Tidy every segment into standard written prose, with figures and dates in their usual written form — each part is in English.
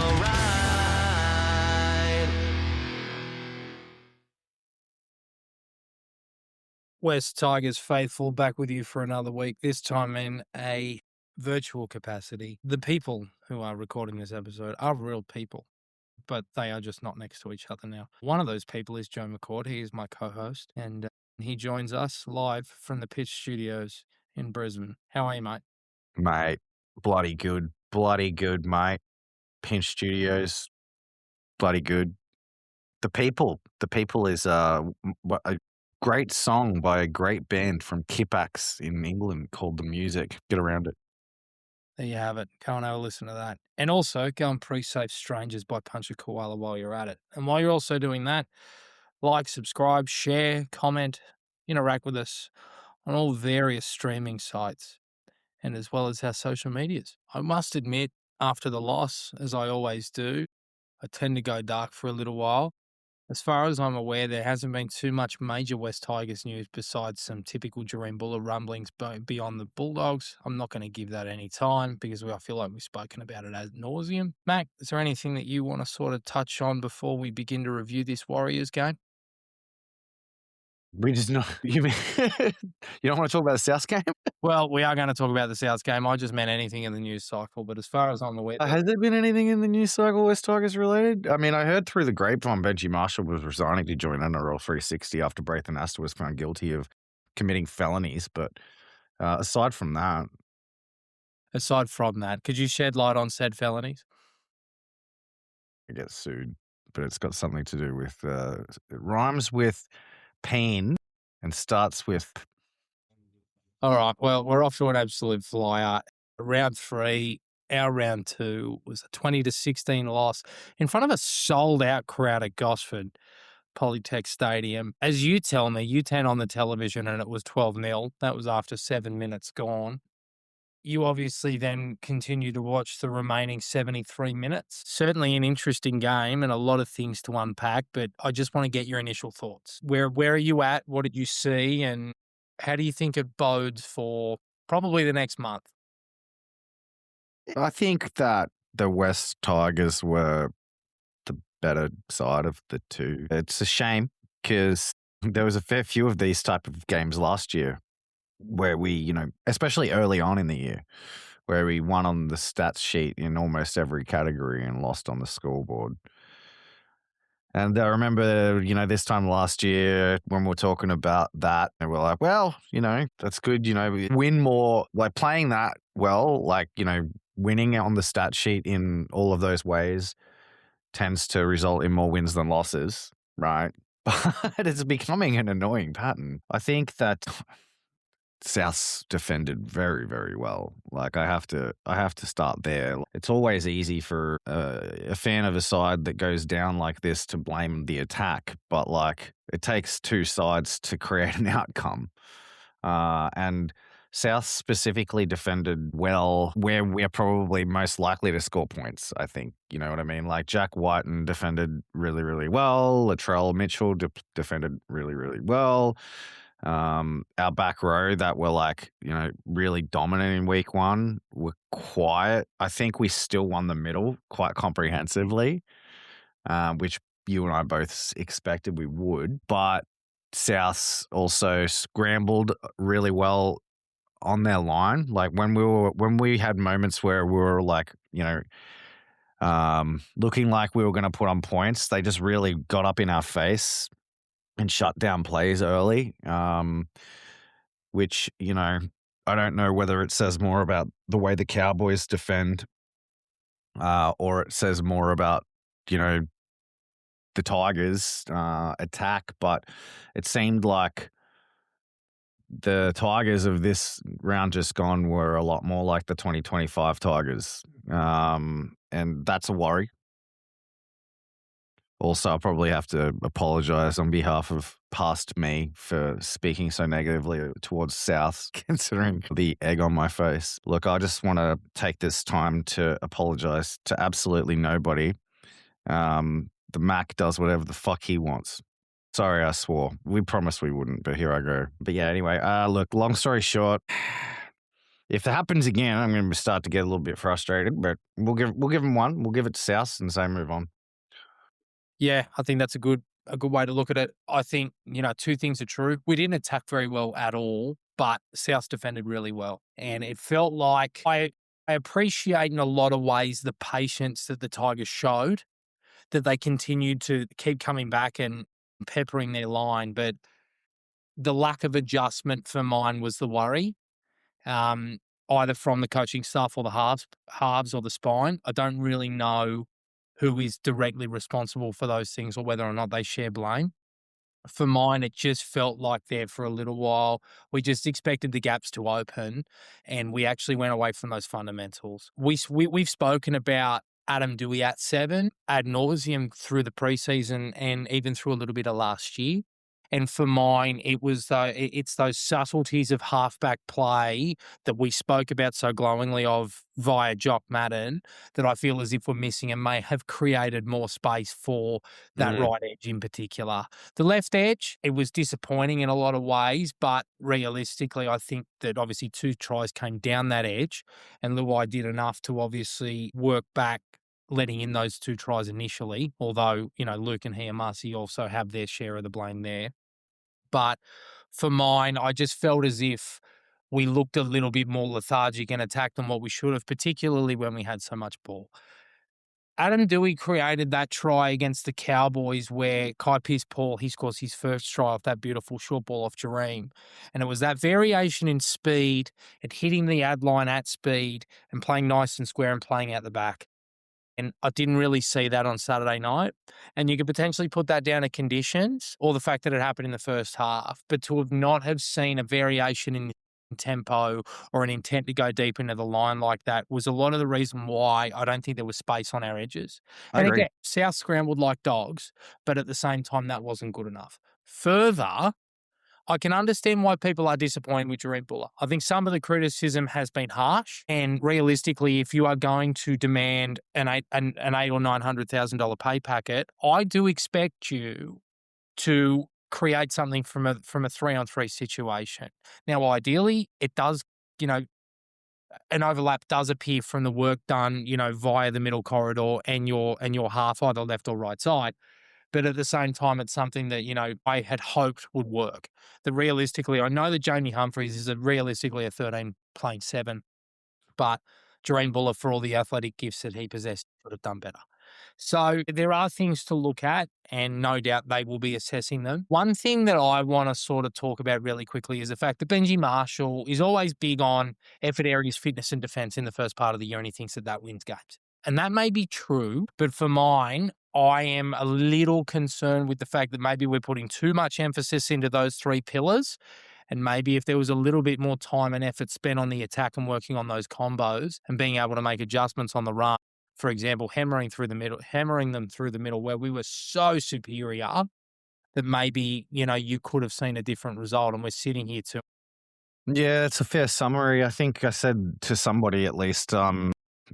alright. West Tigers faithful, back with you for another week, this time in a virtual capacity. The people who are recording this episode are real people, but they are just not next to each other now. One of those people is Joe McCord. He is my co-host, and he joins us live from the Pitch Studios in Brisbane. How are you, mate? Mate, bloody good, mate. Pinch Studios, bloody good. The People is a great song by a great band from Kipax in England called The Music. Get around it. There you have it. Go and have a listen to that. And also, go and pre-save Strangers by Punch a Koala while you're at it. And while you're also doing that, like, subscribe, share, comment, interact with us on all various streaming sites, and as well as our social medias. I must admit, after the loss, as I always do, I tend to go dark for a little while. As far as I'm aware, there hasn't been too much major West Tigers news besides some typical Dreambula rumblings beyond the Bulldogs. I'm not going to give that any time because I feel like we've spoken about it ad nauseum. Mac, is there anything that you want to sort of touch on before we begin to review this Warriors game? We just know you mean you don't want to talk about the South game? Well, we are going to talk about the South game. I just meant anything in the news cycle, but as far as I'm aware, Has there been anything in the news cycle West Tigers related? I mean, I heard through the grapevine Benji Marshall was resigning to join NRL 360 after Braithen Astor was found guilty of committing felonies, but aside from that, could you shed light on said felonies? I get sued, but it's got something to do with it rhymes with pain and starts with. All right. Well, we're off to an absolute flyer. Round 3, our round 2 was a 20-16 loss in front of a sold-out crowd at Gosford Polytech Stadium. As you tell me, you turn on the television and it was 12-0. That was after 7 minutes gone. You obviously then continue to watch the remaining 73 minutes. Certainly an interesting game and a lot of things to unpack, but I just want to get your initial thoughts. Where are you at? What did you see? And how do you think it bodes for probably the next month? I think that the West Tigers were the better side of the two. It's a shame because there was a fair few of these type of games last year where we, especially early on in the year, where we won on the stats sheet in almost every category and lost on the scoreboard. And I remember, this time last year when we were talking about that, and we're like, well, that's good. We win more, like playing that well, like, winning on the stat sheet in all of those ways tends to result in more wins than losses, right? But it's becoming an annoying pattern. I think that South's defended very, very well. Like I have to start there. It's always easy for a fan of a side that goes down like this to blame the attack, but like it takes two sides to create an outcome. And South specifically defended well where we're probably most likely to score points, I think. You know what I mean? Like Jack Whiten defended really, really well. Latrell Mitchell defended really, really well. Our back row that were like, really dominant in week 1 were quiet. I think we still won the middle quite comprehensively, which you and I both expected we would. But South also scrambled really well on their line. Like when we had moments where we were like, looking like we were going to put on points, they just really got up in our face and shut down plays early, which, I don't know whether it says more about the way the Cowboys defend or it says more about, the Tigers attack, but it seemed like the Tigers of this round just gone were a lot more like the 2025 Tigers, and that's a worry. Also, I'll probably have to apologise on behalf of past me for speaking so negatively towards South, considering the egg on my face. Look, I just want to take this time to apologise to absolutely nobody. The Mac does whatever the fuck he wants. Sorry, I swore. We promised we wouldn't, but here I go. But yeah, anyway, look, long story short, If that happens again, I'm going to start to get a little bit frustrated. But we'll give them one. We'll give it to South and say move on. Yeah, I think that's a good way to look at it. I think, you know, two things are true. We didn't attack very well at all, but South defended really well. And it felt like I appreciate in a lot of ways the patience that the Tigers showed, that they continued to keep coming back and peppering their line. But the lack of adjustment for mine was the worry, um, either from the coaching staff or the halves or the spine. I don't really know who is directly responsible for those things or whether or not they share blame. For mine, it just felt like there for a little while. We just expected the gaps to open, and we actually went away from those fundamentals. We've spoken about Adam Dewey at 7 ad nauseum through the preseason and even through a little bit of last year. And for mine, it's those subtleties of halfback play that we spoke about so glowingly of via Jock Madden that I feel as if we're missing and may have created more space for that Mm. right edge in particular. The left edge, it was disappointing in a lot of ways, but realistically, I think that obviously 2 tries came down that edge, and Luai did enough to obviously work back letting in those 2 tries initially, although, you know, Luke and Hiamasi also have their share of the blame there. But for mine, I just felt as if we looked a little bit more lethargic and attacked than what we should have, particularly when we had so much ball. Adam Dewey created that try against the Cowboys where Kai Pearce-Paul, he scores his first try off that beautiful short ball off Jareem. And it was that variation in speed and hitting the ad line at speed and playing nice and square and playing out the back. And I didn't really see that on Saturday night. And you could potentially put that down to conditions or the fact that it happened in the first half. But to have seen a variation in tempo or an intent to go deep into the line like that was a lot of the reason why I don't think there was space on our edges. I And agree. again, South scrambled like dogs, but at the same time, that wasn't good enough. Further, I can understand why people are disappointed with Jareem Buller. I think some of the criticism has been harsh, and realistically, if you are going to demand an eight or $900,000 pay packet, I do expect you to create something from a 3-on-3 situation. Now, ideally, it does, you know, an overlap does appear from the work done, you know, via the middle corridor and your half, either left or right side. But at the same time, it's something that, you know, I had hoped would work. That realistically, I know that Jamie Humphries is realistically a 13 playing 7, but Jareen Buller, for all the athletic gifts that he possessed, could have done better. So there are things to look at, and no doubt they will be assessing them. One thing that I want to sort of talk about really quickly is the fact that Benji Marshall is always big on effort areas, fitness and defense in the first part of the year, and he thinks that that wins games. And that may be true, but for mine, I am a little concerned with the fact that maybe we're putting too much emphasis into those 3 pillars. And maybe if there was a little bit more time and effort spent on the attack and working on those combos and being able to make adjustments on the run, for example, hammering them through the middle where we were so superior that maybe, you know, you could have seen a different result. And we're sitting here too. Yeah, it's a fair summary. I think I said to somebody at least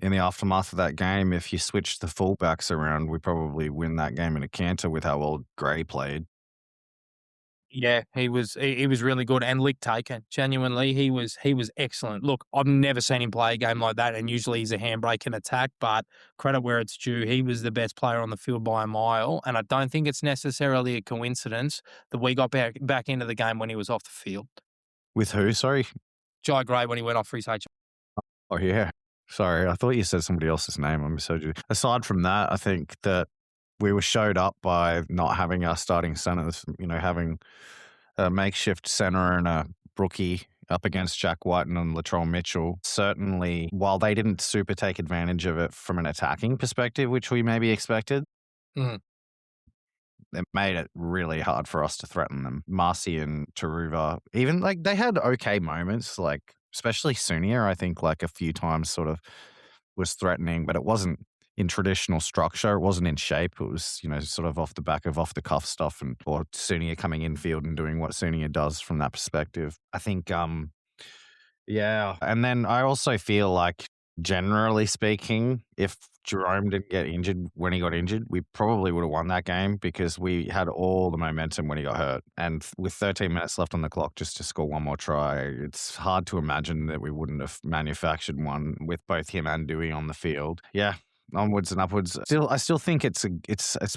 in the aftermath of that game, if you switch the fullbacks around, we probably win that game in a canter with how well Gray played. Yeah, he was really good and lick taken. Genuinely, he was excellent. Look, I've never seen him play a game like that, and usually he's a handbrake and attack, but credit where it's due. He was the best player on the field by a mile, and I don't think it's necessarily a coincidence that we got back into the game when he was off the field. With who? Sorry. Jai Gray when he went off for his H. Oh yeah. Sorry, I thought you said somebody else's name. I misheard you. Aside from that, I think that we were showed up by not having our starting centers. You know, having a makeshift center and a brookie up against Jack Whiten and Latrell Mitchell. Certainly, while they didn't super take advantage of it from an attacking perspective, which we maybe expected, Mhm. it made it really hard for us to threaten them. Marcy and Taruva, even like they had okay moments, like especially Sunia, I think like a few times sort of was threatening, but it wasn't in traditional structure. It wasn't in shape. It was, you know, sort of off the back of off the cuff stuff and or Sunia coming in field and doing what Sunia does from that perspective. I think yeah. And then I also feel like Generally speaking, if Jerome didn't get injured when he got injured, we probably would have won that game because we had all the momentum when he got hurt. And with 13 minutes left on the clock, just to score one more try, it's hard to imagine that we wouldn't have manufactured one with both him and Dewey on the field. Yeah, onwards and upwards. I still think it's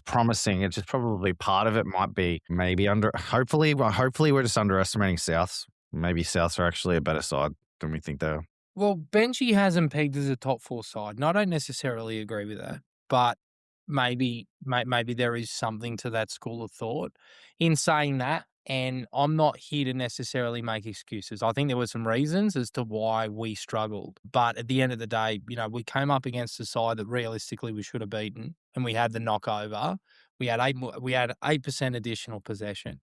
promising. It's just probably part of it might be maybe under. Hopefully we're just underestimating Souths. Maybe Souths are actually a better side than we think they are. Well, Benji has them pegged as a top four side, and I don't necessarily agree with that, but maybe there is something to that school of thought in saying that. And I'm not here to necessarily make excuses. I think there were some reasons as to why we struggled, but at the end of the day, we came up against a side that realistically we should have beaten, and we had the knockover. We had 8% additional possession.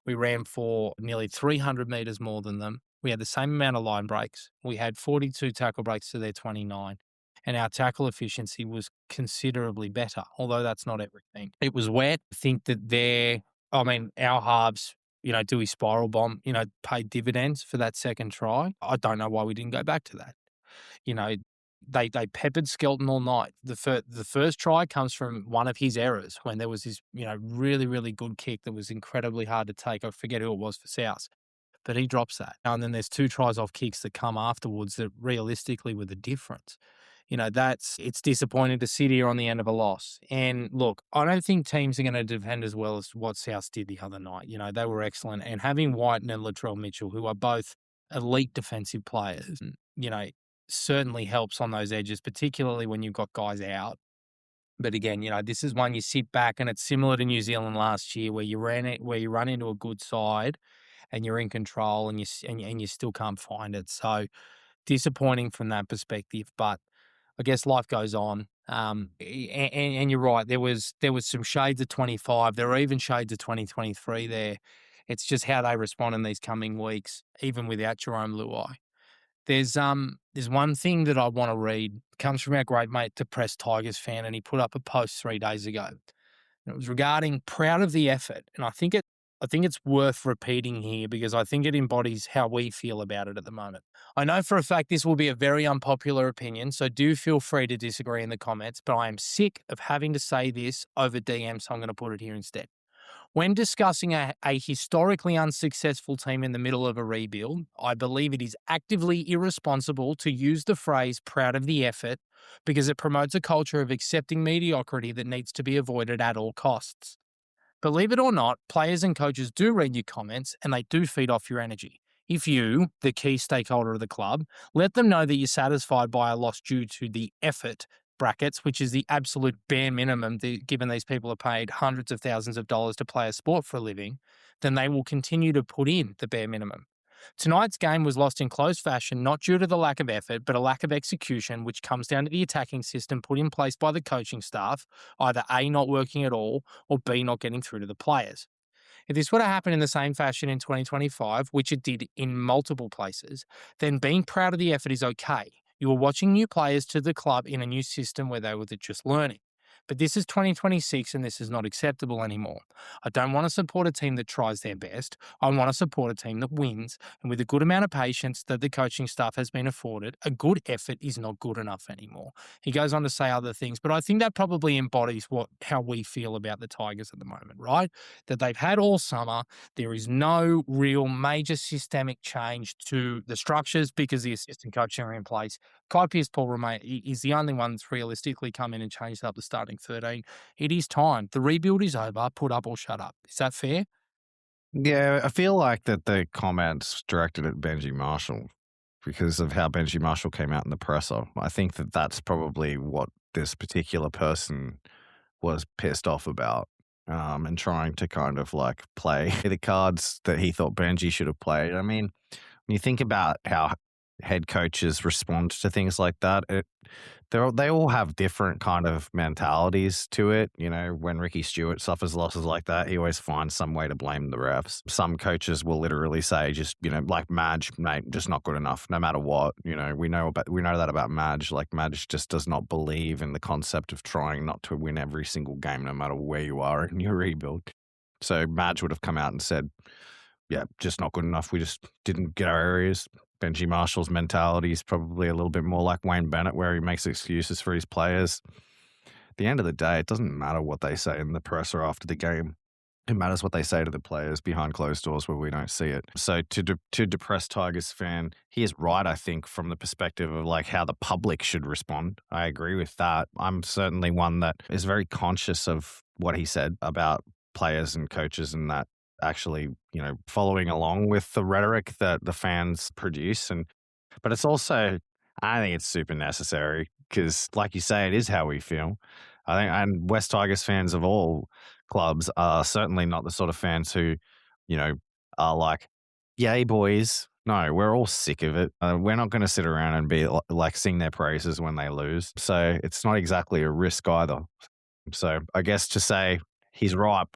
We ran for nearly 300 meters more than them. We had the same amount of line breaks. We had 42 tackle breaks to their 29. And our tackle efficiency was considerably better, although that's not everything. It was wet. I think that our halves, Dewey spiral bomb, paid dividends for that second try. I don't know why we didn't go back to that. You know, they peppered Skelton all night. The first try comes from one of his errors when there was this, really, really good kick that was incredibly hard to take. I forget who it was for South, but he drops that. And then there's 2 tries off kicks that come afterwards that realistically were the difference. It's disappointing to sit here on the end of a loss. And look, I don't think teams are going to defend as well as what South did the other night. They were excellent. And having White and Latrell Mitchell, who are both elite defensive players, certainly helps on those edges, particularly when you've got guys out. But again, this is one you sit back, and it's similar to New Zealand last year where you run into a good side and you're in control and you still can't find it. So disappointing from that perspective, but I guess life goes on. And you're right. There was some shades of 25. There were even shades of 2023 there. It's just how they respond in these coming weeks, even without Jerome Luai. There's one thing that I want to read. It comes from our great mate, Depressed Tigers fan, and he put up a post 3 days ago. And it was regarding proud of the effort, and I think it's worth repeating here because I think it embodies how we feel about it at the moment. I know for a fact this will be a very unpopular opinion, so do feel free to disagree in the comments, but I am sick of having to say this over DM, so I'm going to put it here instead. When discussing a historically unsuccessful team in the middle of a rebuild, I believe it is actively irresponsible to use the phrase proud of the effort because it promotes a culture of accepting mediocrity that needs to be avoided at all costs. Believe it or not, players and coaches do read your comments and they do feed off your energy. If you, the key stakeholder of the club, let them know that you're satisfied by a loss due to the effort brackets, which is the absolute bare minimum, given these people are paid hundreds of thousands of dollars to play a sport for a living, then they will continue to put in the bare minimum. Tonight's game was lost in close fashion, not due to the lack of effort, but a lack of execution, which comes down to the attacking system put in place by the coaching staff, either A, not working at all, or B, not getting through to the players. If this were to happen in the same fashion in 2025, which it did in multiple places, then being proud of the effort is okay. You are watching new players to the club in a new system where they were just learning. But this is 2026 and this is not acceptable anymore. I don't want to support a team that tries their best. I want to support a team that wins. And with a good amount of patience that the coaching staff has been afforded, a good effort is not good enough anymore. He goes on to say other things, but I think that probably embodies how we feel about the Tigers at the moment, right? That they've had all summer. There is no real major systemic change to the structures because the assistant coaching are in place. Kai Pearce-Paul is the only one that's realistically come in and changed up the starting 13. It is time. The rebuild is over. Put up or shut up. Is that fair? Yeah, I feel like that the comments directed at Benji Marshall because of how Benji Marshall came out in the presser. I think that that's probably what this particular person was pissed off about and trying to kind of like play the cards that he thought Benji should have played. I mean, when you think about how head coaches respond to things like that, they all have different kind of mentalities to it. When Ricky Stewart suffers losses like that, he always finds some way to blame the refs. Some coaches will literally say, just like Madge, mate, just not good enough, no matter what. We know that about Madge. Like Madge just does not believe in the concept of trying not to win every single game, no matter where you are in your rebuild. So Madge would have come out and said, yeah, just not good enough. We just didn't get our areas. Benji Marshall's mentality is probably a little bit more like Wayne Bennett, where he makes excuses for his players. At the end of the day, it doesn't matter what they say in the presser after the game. It matters what they say to the players behind closed doors where we don't see it. So to depressed Tigers fan, he is right, I think, from the perspective of like how the public should respond. I agree with that. I'm certainly one that is very conscious of what he said about players and coaches and that actually, following along with the rhetoric that the fans produce. But it's also, I think it's super necessary because, like you say, it is how we feel. I think, and West Tigers fans of all clubs are certainly not the sort of fans who, are like, yay, boys. No, we're all sick of it. We're not going to sit around and be like sing their praises when they lose. So it's not exactly a risk either. So I guess to say he's right,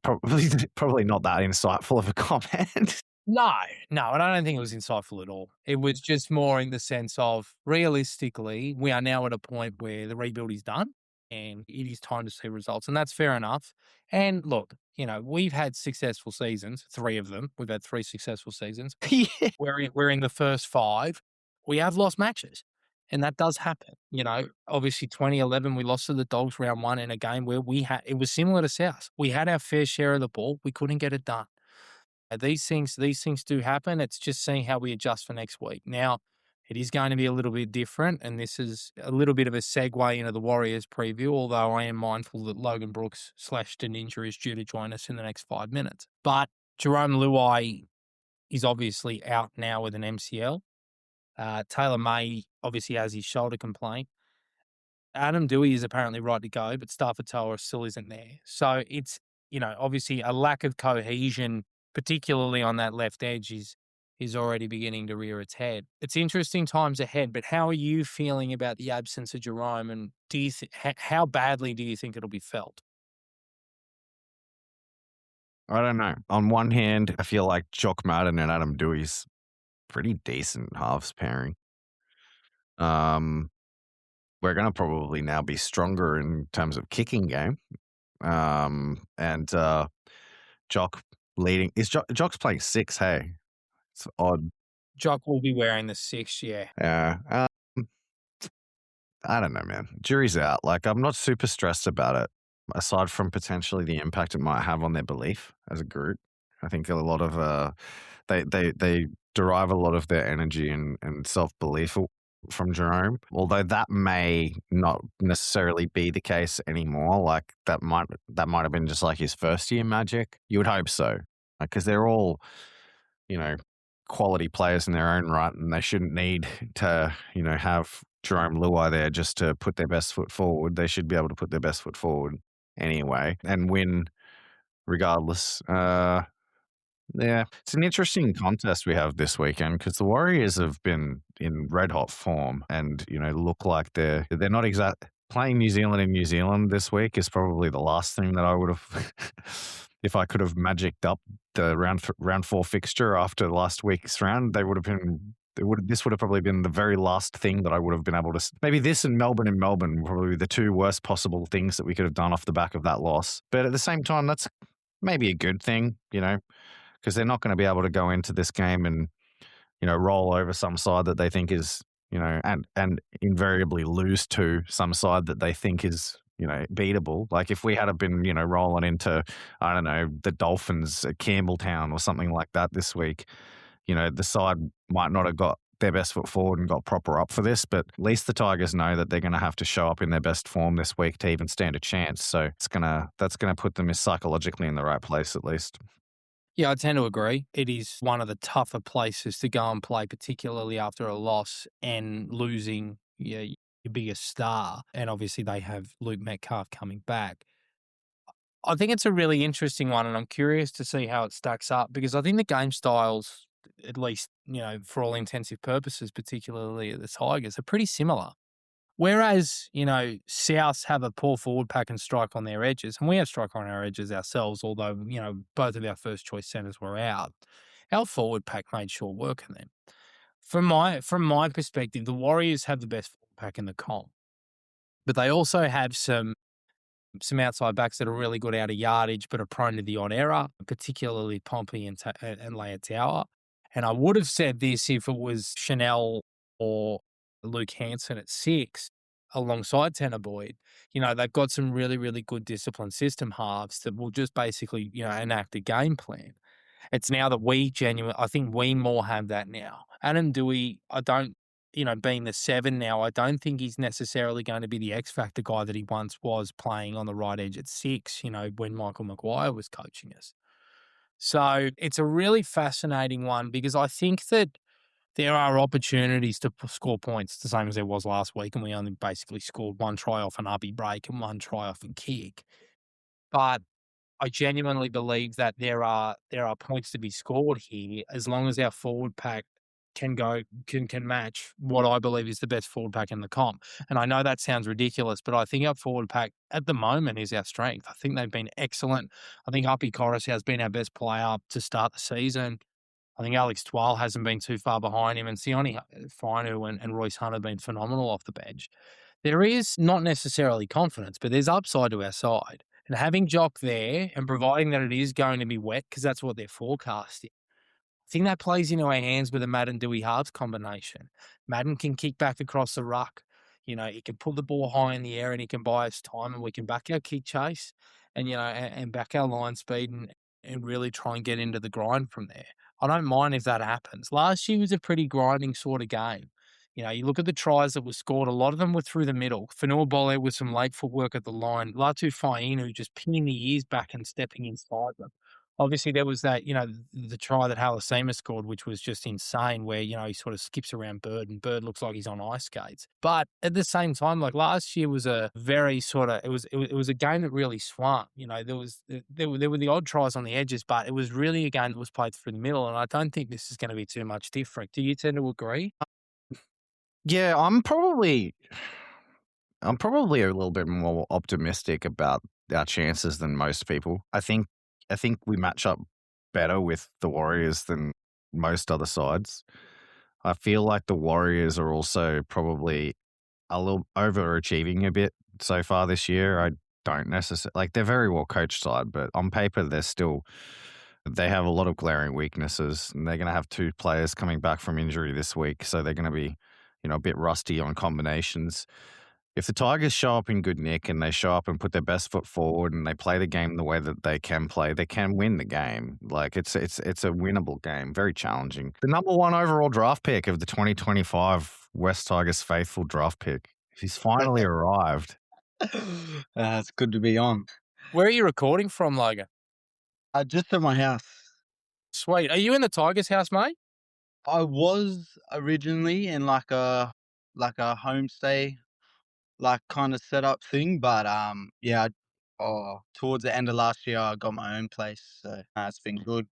probably not that insightful of a comment. No, no, and I don't think it was insightful at all. It was just more in the sense of realistically, we are now at a point where the rebuild is done and it is time to see results. And that's fair enough. And look, we've had successful seasons, 3 of them. We've had 3 successful seasons. Yeah. We're in the first 5. We have lost matches. And that does happen. Obviously 2011, we lost to the Dogs round 1 in a game where it was similar to South. We had our fair share of the ball. We couldn't get it done. These things do happen. It's just seeing how we adjust for next week. Now, it is going to be a little bit different, and this is a little bit of a segue into the Warriors preview, although I am mindful that Logan Brookes / Deninger is due to join us in the next 5 minutes. But Jerome Luai is obviously out now with an MCL. Taylor May obviously has his shoulder complaint. Adam Dewey is apparently right to go, but Stafford Toa still isn't there. So it's, obviously a lack of cohesion, particularly on that left edge, is already beginning to rear its head. It's interesting times ahead, but how are you feeling about the absence of Jerome, and how badly do you think it'll be felt? I don't know. On one hand, I feel like Jock Madden and Adam Dewey's pretty decent halves pairing. We're going to probably now be stronger in terms of kicking game. And Jock leading. Jock's playing 6, hey? It's odd. Jock will be wearing the 6, yeah. Yeah. I don't know, man. Jury's out. Like, I'm not super stressed about it, aside from potentially the impact it might have on their belief as a group. I think a lot of they derive a lot of their energy and self belief from Jerome. Although that may not necessarily be the case anymore. Like that might have been just like his first year magic. You would hope so, because they're all, quality players in their own right, and they shouldn't need to, have Jerome Luai there just to put their best foot forward. They should be able to put their best foot forward anyway and win regardless. Yeah, it's an interesting contest we have this weekend because the Warriors have been in red hot form and look like they're not playing New Zealand in New Zealand this week is probably the last thing that I would have if I could have magicked up the round 4 fixture after last week's round. This would have probably been the very last thing that I would have been able to. Maybe this and Melbourne would probably be the 2 worst possible things that we could have done off the back of that loss. But at the same time, that's maybe a good thing, because they're not going to be able to go into this game and, roll over some side that they think is, and invariably lose to some side that they think is, beatable. Like if we had been, rolling into, I don't know, the Dolphins at Campbelltown or something like that this week, the side might not have got their best foot forward and got proper up for this, but at least the Tigers know that they're going to have to show up in their best form this week to even stand a chance. So that's going to put them psychologically in the right place at least. Yeah, I tend to agree. It is one of the tougher places to go and play, particularly after a loss and losing your biggest star. And obviously they have Luke Metcalf coming back. I think it's a really interesting one, and I'm curious to see how it stacks up because I think the game styles, at least, for all intensive purposes, particularly the Tigers, are pretty similar. Whereas, Souths have a poor forward pack and strike on their edges, and we have strike on our edges ourselves, although, both of our first choice centres were out. Our forward pack made short work of them. From my perspective, the Warriors have the best forward pack in the comp, but they also have some outside backs that are really good out of yardage, but are prone to the odd error, particularly Pompey and Leia Tower. And I would have said this if it was Chanel or Luke Hanson at 6 alongside Tanner Boyd. You know, they've got some really, really good discipline system halves that will just basically, you know, enact a game plan. It's now that I think we more have that now. Adam Dewey, I don't, you know, being the 7 now, I don't think he's necessarily going to be the X factor guy that he once was playing on the right edge at 6, you know, when Michael Maguire was coaching us. So it's a really fascinating one because I think that there are opportunities to score points the same as there was last week, and we only basically scored one try off an Ubby break and one try off a kick. But I genuinely believe that there are points to be scored here as long as our forward pack can match what I believe is the best forward pack in the comp. And I know that sounds ridiculous, but I think our forward pack at the moment is our strength. I think they've been excellent. I think Happy Corus has been our best player to start the season. I think Alex Twal hasn't been too far behind him, and Sione Fainu and Royce Hunt have been phenomenal off the bench. There is not necessarily confidence, but there's upside to our side. And having Jock there and providing that it is going to be wet, because that's what they're forecasting, I think that plays into our hands with a Madden Dewey halves combination. Madden can kick back across the ruck. You know, he can pull the ball high in the air and he can buy us time, and we can back our kick chase and, you know, and back our line speed and really try and get into the grind from there. I don't mind if that happens. Last year was a pretty grinding sort of game. You know, you look at the tries that were scored, a lot of them were through the middle. Fanua Bole with some late footwork at the line. Latu Fainu just pinning the ears back and stepping inside them. Obviously, there was that, you know, the try that Halasima scored, which was just insane, where, you know, he sort of skips around Bird and Bird looks like he's on ice skates. But at the same time, like last year was a very sort of, it was a game that really swung. You know, there were the odd tries on the edges, but it was really a game that was played through the middle. And I don't think this is going to be too much different. Do you tend to agree? Yeah, I'm probably a little bit more optimistic about our chances than most people. I think we match up better with the Warriors than most other sides. I feel like the Warriors are also probably a little overachieving a bit so far this year. I don't necessarily like they're very well coached side, but on paper they have a lot of glaring weaknesses, and they're going to have 2 players coming back from injury this week, so they're going to be, you know, a bit rusty on combinations. If the Tigers show up in good nick and they show up and put their best foot forward and they play the game the way that they can play, they can win the game. Like it's a winnable game, very challenging. The number 1 overall draft pick of the 2025 West Tigers faithful draft pick. He's finally arrived. It's good to be on. Where are you recording from, Logan? Just at my house. Sweet. Are you in the Tigers house, mate? I was originally in like a homestay, like kind of setup thing, but yeah, towards the end of last year, I got my own place, so it's been good.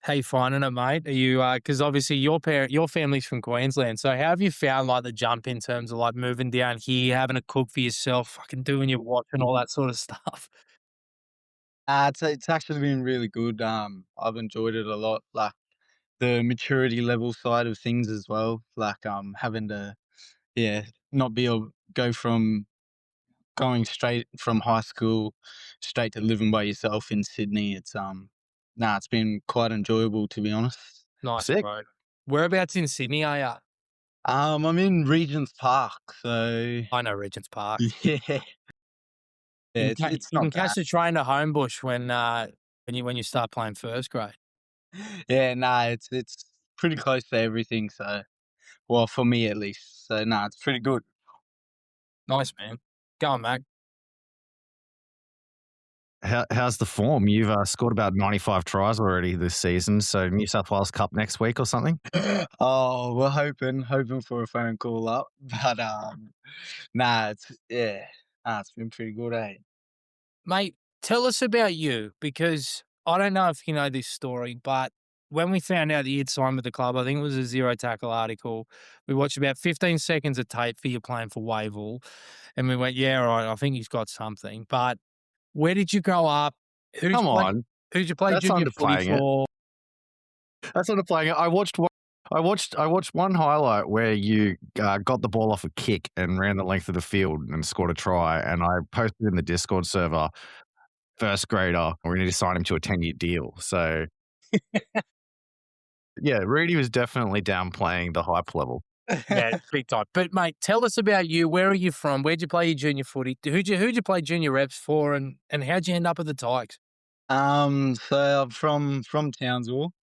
How you finding it, mate? Are you because obviously your family's from Queensland, so how have you found like the jump in terms of like moving down here, having to cook for yourself, fucking doing your watch and all that sort of stuff? It's actually been really good. I've enjoyed it a lot, like the maturity level side of things as well, like having to not be able go from going straight from high school straight to living by yourself in Sydney. It's been quite enjoyable, to be honest. Nice, Sick. bro. Whereabouts in Sydney are you? I'm in Regent's Park, so I know Regent's Park. yeah, it's You can not catch bad. the train to Homebush when you start playing first grade. Yeah, it's pretty close to everything. So, well, for me at least. So, it's pretty good. Nice, man. Go on, Mac. How's the form? You've scored about 95 tries already this season. So New South Wales Cup next week or something? Oh, we're hoping for a phone call up, but it's been pretty good, eh? Mate, tell us about you because I don't know if you know this story, but when we found out that you'd signed with the club, I think it was a zero tackle article. We watched about 15 seconds of tape for you playing for Wavell, and we went, yeah, all right, I think he's got something. But where did you grow up? Come on. Who did you play That's junior footy underplaying it. for? That's underplaying it. I watched one highlight where you got the ball off a kick and ran the length of the field and scored a try. And I posted in the Discord server, first grader, we need to sign him to a 10-year deal. So Yeah, Rudy was definitely downplaying the hype level. Yeah, big time. But mate, tell us about you. Where are you from? Where'd you play your junior footy? Who'd you play junior reps for, and how'd you end up at the Tigers? So I'm from Townsville.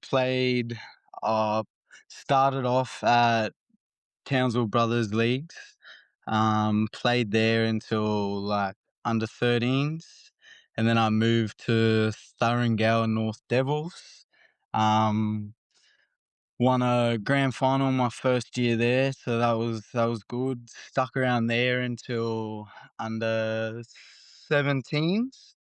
Played, uh, started off at Townsville Brothers Leagues. Played there until like under 13s, and then I moved to Thurringale North Devils. Um, Won a grand final my first year there, so that was good. Stuck around there until under 17s,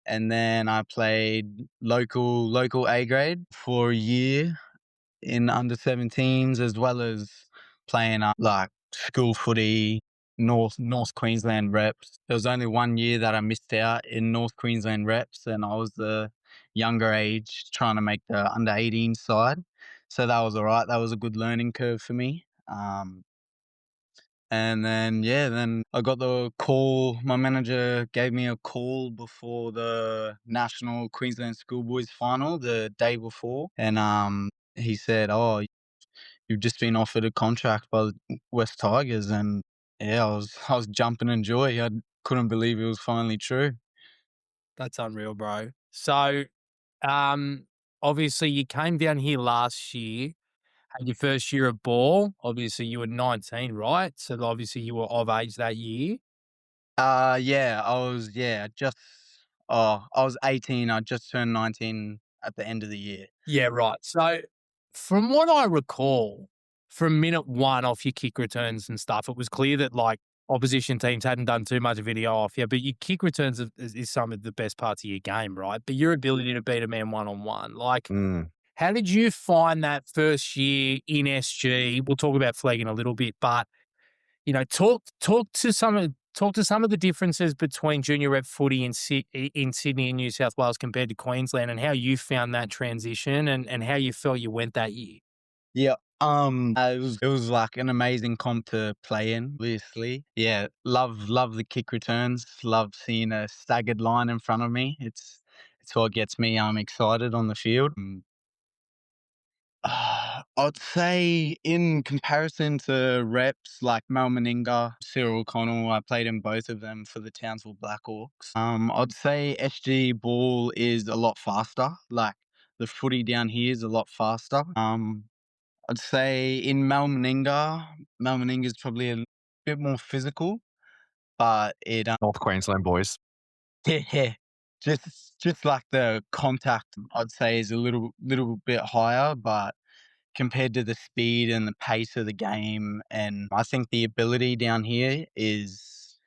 and then I played local A grade for a year in under 17s, as well as playing like school footy, North Queensland reps. There was only 1 year that I missed out in North Queensland reps, and I was the younger age trying to make the under 18 side. So that was all right. That was a good learning curve for me. And then, yeah, then I got the call. My manager gave me a call before the National Queensland Schoolboys final the day before. And he said, "Oh, you've just been offered a contract by the West Tigers." And yeah, I was jumping in joy. I couldn't believe it was finally true. That's unreal, bro. So, um, obviously you came down here last year, had your first year of ball. Obviously you were 19, right? So obviously you were of age that year. Yeah, I was 18. I just turned 19 at the end of the year. Yeah, right. So from what I recall, from minute one off your kick returns and stuff, it was clear that like opposition teams hadn't done too much video off you, but your kick returns is some of the best parts of your game, right? But your ability to beat a man one-on-one, like Mm. how did you find that first year in SG? We'll talk about flagging a little bit, but talk to some of the differences between junior rep footy in Sydney and New South Wales compared to Queensland, and how you found that transition, and how you felt you went that year. Yeah. It was like an amazing comp to play in, obviously. Yeah, love the kick returns. Love seeing a staggered line in front of me. It's what gets me excited on the field. I'd say in comparison to reps like Mal Meninga, Cyril Connell, I played in both of them for the Townsville Blackhawks. I'd say SG ball is a lot faster. Like the footy down here is a lot faster. I'd say in Mal Meninga is probably a bit more physical, but it North Queensland boys. yeah, just like the contact, I'd say is a little bit higher, but compared to the speed and the pace of the game, and I think the ability down here is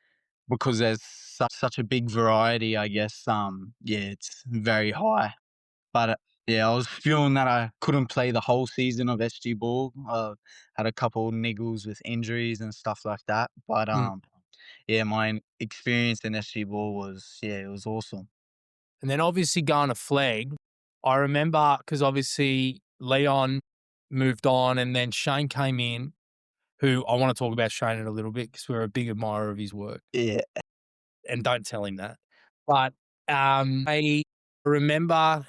because there's such a big variety, I guess. Yeah, it's very high. But yeah, I was feeling that I couldn't play the whole season of SG ball. Had a couple niggles with injuries and stuff like that. But Mm. yeah, my experience in SG ball was, yeah, it was awesome. And then obviously going to flag, I remember because obviously Leon moved on, and then Shane came in, who I want to talk about Shane in a little bit because we're a big admirer of his work, Yeah, and don't tell him that. But I remember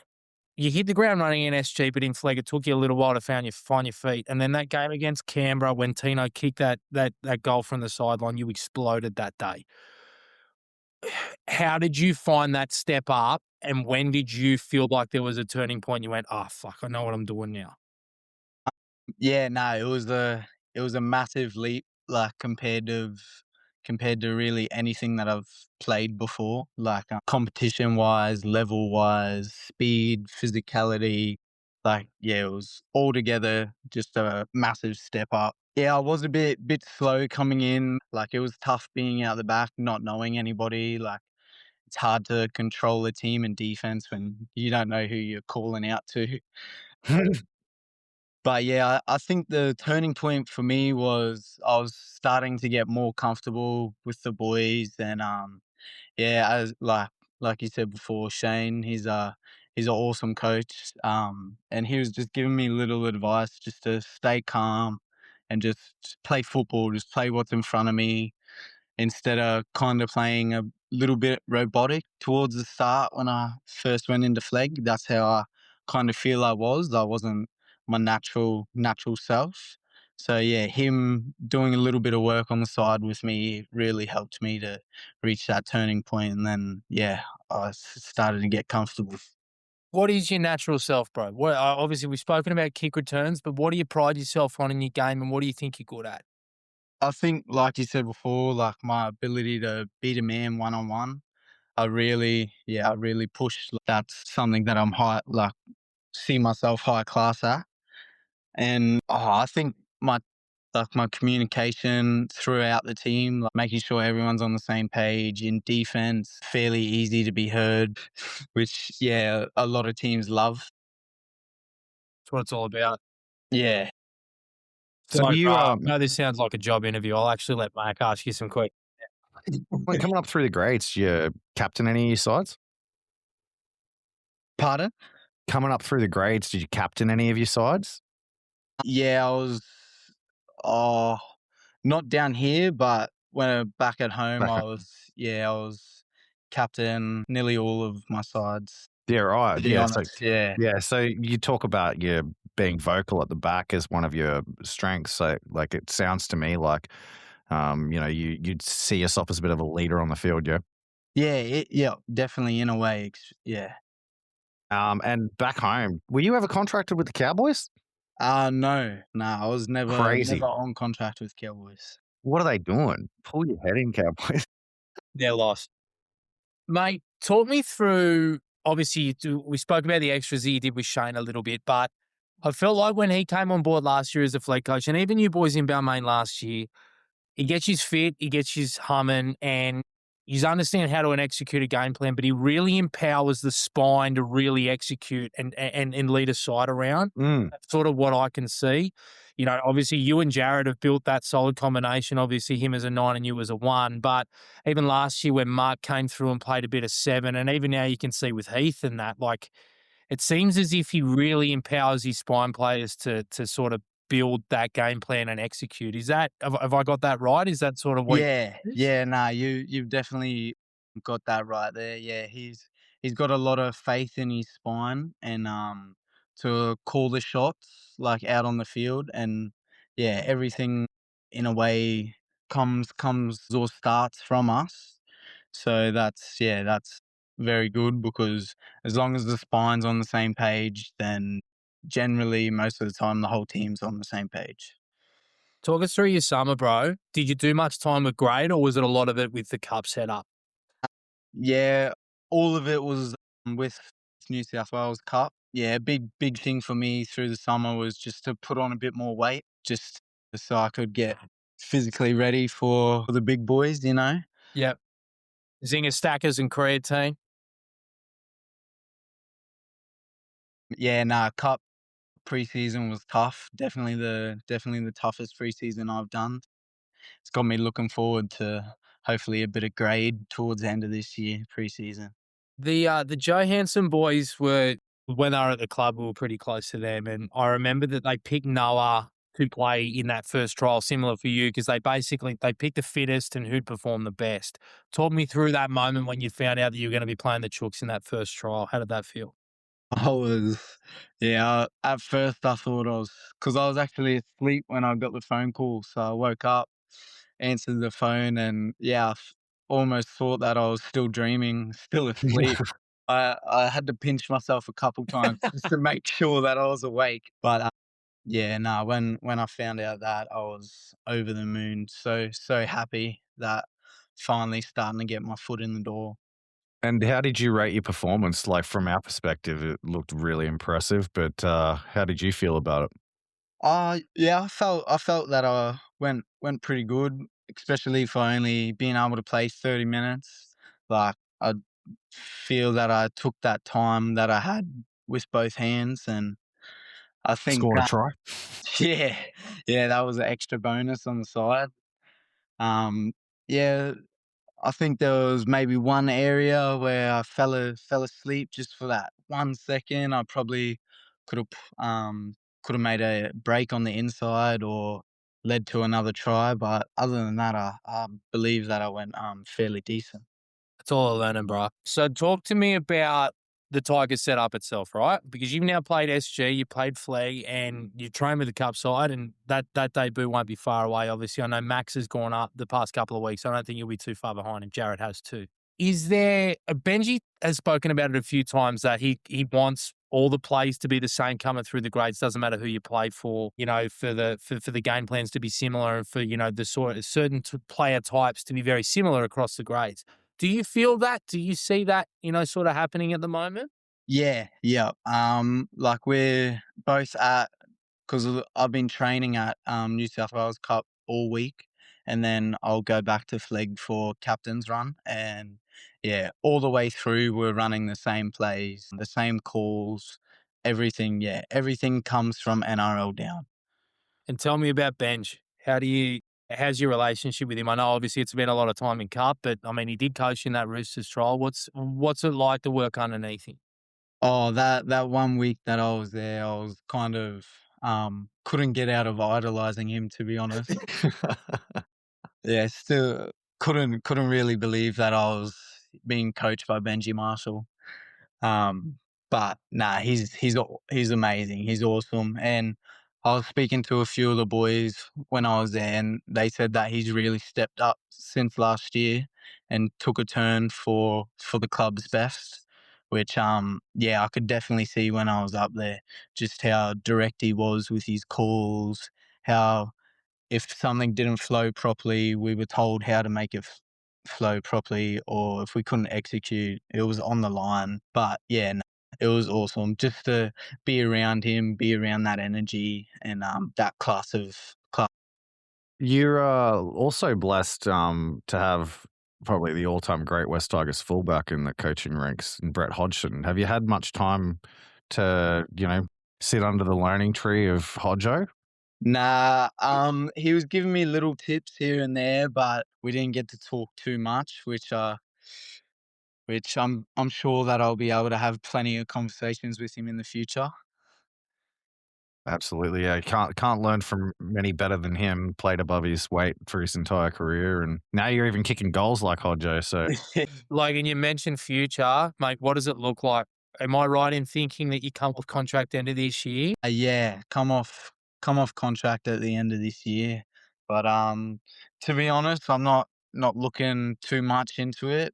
you hit the ground running in SG, but in flag it took you a little while to find your feet. And then that game against Canberra, when Tino kicked that goal from the sideline, you exploded that day. How did you find that step up, and when did you feel like there was a turning point? You went, "Oh fuck, I know what I'm doing now." yeah, no, it was a massive leap, like compared to really anything that I've played before, like competition wise, level wise, speed, physicality. Like, yeah, it was altogether just a massive step up. Yeah, I was a bit slow coming in. Like, it was tough being out the back, not knowing anybody. Like, it's hard to control a team and defense when you don't know who you're calling out to. But yeah, I think the turning point for me was I was starting to get more comfortable with the boys, and yeah, as like you said before, Shane, he's an awesome coach, and he was just giving me little advice just to stay calm and just play football, just play what's in front of me instead of kind of playing a little bit robotic towards the start when I first went into flag. That's how kind of feel I was. I wasn't my natural self. So yeah, him doing a little bit of work on the side with me really helped me to reach that turning point, and then yeah, started to get comfortable. What is your natural self, bro? What obviously we've spoken about kick returns, but what do you pride yourself on in your game, and what do you think you're good at? I think, like you said before, like my ability to beat a man one on one, I really push. That's something that I'm high, like see myself high class at. And I think my communication throughout the team, like making sure everyone's on the same page in defense, fairly easy to be heard, which yeah, a lot of teams love. That's what it's all about. Yeah. So Sorry, you bro. I know this sounds like a job interview. I'll actually let Mark ask you some quick. when coming up through the grades, you captain any of your sides? Pardon? Coming up through the grades, did you captain any of your sides? Yeah, I was oh not down here, but when back at home Back I was captain nearly all of my sides, Yeah, right. to be Yeah. So honest. Yeah. yeah, so you talk about your being vocal at the back as one of your strengths. So like it sounds to me like you'd see yourself as a bit of a leader on the field, yeah. Yeah, definitely in a way. Yeah. And back home, were you ever contracted with the Cowboys? No, I was never Crazy. on contract with Cowboys. What are they doing? Pull your head in, Cowboys. They're lost. Mate, talk me through. Obviously, we spoke about the extras that you did with Shane a little bit, but I felt like when he came on board last year as a fleet coach, and even you boys in Balmain last year, he gets his fit, he gets his humming, and he's understand how to execute a game plan, but he really empowers the spine to really execute and lead a side around. Mm. That's sort of what I can see. You know, obviously you and Jared have built that solid combination. Obviously him as a 9 and you as a 1. But even last year when Mark came through and played a bit of 7, and even now you can see with Heath and that, like it seems as if he really empowers his spine players to sort of build that game plan and execute. Is that have I got that right? Is that sort of what Yeah, it is? yeah, nah, you've definitely got that right there. Yeah, he's got a lot of faith in his spine and to call the shots like out on the field, and yeah, everything in a way comes or starts from us. So that's very good because as long as the spine's on the same page, then generally most of the time the whole team's on the same page. Talk us through your summer, bro. Did you do much time with grade or was it a lot of it with the cup setup? Yeah, all of it was with New South Wales Cup. Yeah, big thing for me through the summer was just to put on a bit more weight, just so I could get physically ready for the big boys, you know? Yep. Zinger stackers and creatine. Yeah, nah, Cup preseason was tough. Definitely the toughest preseason I've done. It's got me looking forward to hopefully a bit of grade towards the end of this year, preseason. The Johansson boys were when they were at the club, we were pretty close to them. And I remember that they picked Noah to play in that first trial, similar for you, because they picked the fittest and who'd perform the best. Talk me through that moment when you found out that you were going to be playing the Chooks in that first trial. How did that feel? I was, yeah, at first I thought because I was actually asleep when I got the phone call. So I woke up, answered the phone, and yeah, almost thought that I was still dreaming, still asleep. I had to pinch myself a couple times just to make sure that I was awake. But yeah, no, when I found out that, I was over the moon. So happy that finally starting to get my foot in the door. And how did you rate your performance? Like from our perspective, it looked really impressive, but how did you feel about it? Yeah, I felt that I went pretty good, especially for only being able to play 30 minutes. Like I feel that I took that time that I had with both hands, and I think Scored a try? yeah, yeah, that was an extra bonus on the side. Um, yeah, I think there was maybe one area where I fell asleep just for that 1 second. I probably could have could have made a break on the inside or led to another try, but other than that, I believe that I went fairly decent. That's all I learning, bro. So talk to me about the Tigers set up itself, right? Because you've now played SG, you played Flag, and you trained with the Cup side, and that debut won't be far away. Obviously, I know Max has gone up the past couple of weeks. I don't think you'll be too far behind him. Jared has too. Is there Benji has spoken about it a few times that he wants all the plays to be the same coming through the grades. Doesn't matter who you play for, for the game plans to be similar and for, the sort of certain player types to be very similar across the grades. Do you feel that? Do you see that, sort of happening at the moment? Yeah, yeah. Like we're both at, because I've been training at New South Wales Cup all week, and then I'll go back to Flegg for captain's run. And yeah, all the way through, we're running the same plays, the same calls, everything. Yeah, everything comes from NRL down. And tell me about Benj. How's your relationship with him? I know obviously it's been a lot of time in Cup, but I mean, he did coach in that Roosters trial. What's it like to work underneath him? Oh, that 1 week that I was there, I was kind of couldn't get out of idolizing him, to be honest. Yeah, still couldn't really believe that I was being coached by Benji Marshall. Um, but nah, he's amazing. He's awesome. And I was speaking to a few of the boys when I was there, and they said that he's really stepped up since last year and took a turn for the club's best. Which yeah, I could definitely see when I was up there, just how direct he was with his calls, how if something didn't flow properly, we were told how to make it flow properly, or if we couldn't execute, it was on the line. But yeah, no, it was awesome just to be around him, be around that energy and that class of class. You're also blessed to have probably the all-time great West Tigers fullback in the coaching ranks, Brett Hodgson. Have you had much time to, sit under the learning tree of Hodjo? Nah, he was giving me little tips here and there, but we didn't get to talk too much, which I'm sure that I'll be able to have plenty of conversations with him in the future. Absolutely, yeah. Can't learn from many better than him. Played above his weight for his entire career, and now you're even kicking goals like Hodjo. So Logan, you mentioned future, mate. What does it look like? Am I right in thinking that you come off contract end of this year? Yeah, come off contract at the end of this year. But to be honest, I'm not looking too much into it.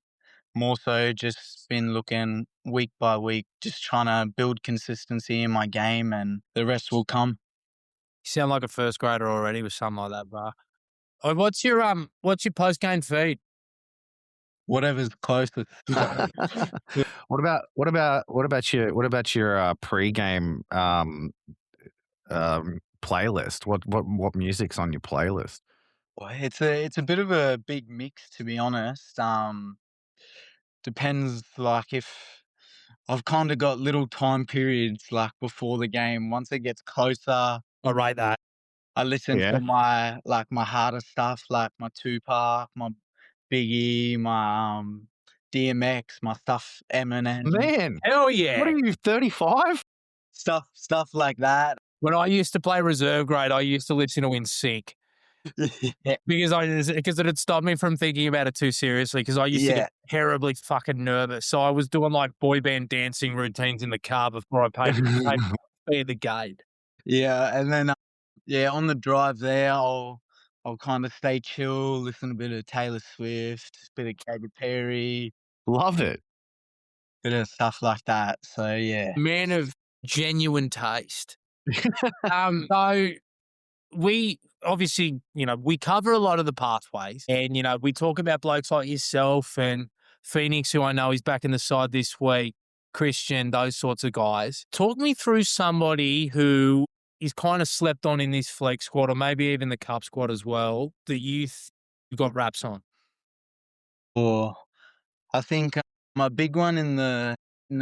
More so just been looking week by week, just trying to build consistency in my game and the rest will come. You sound like a first grader already with something like that, bro. Oh, what's your post game feed? Whatever's closest. what about your pre-game playlist? What music's on your playlist? Well, it's a bit of a big mix, to be honest. Depends, like, if I've kinda got little time periods, like, before the game. Once it gets closer, I rate that. I listen Yeah, to my harder stuff, like my Tupac, my Biggie, my, DMX, my stuff, Eminem, man. Hell What yeah. are you, 35? stuff like that. When I used to play reserve grade, I used to listen to In Sync Yeah, because it'd stop me from thinking about it too seriously because I used to yeah, get terribly fucking nervous. So I was doing like boy band dancing routines in the car before I paid the gate. yeah, and then, yeah, on the drive there, I'll kinda stay chill, listen to a bit of Taylor Swift, bit of Katy Perry, Love it. bit of stuff like that, so yeah. Man of genuine taste. So we obviously, we cover a lot of the pathways and, we talk about blokes like yourself and Phoenix, who I know is back in the side this week, Christian, those sorts of guys. Talk me through somebody who is kind of slept on in this flex squad or maybe even the cup squad as well, that you've got raps on. Or I think, a big one in the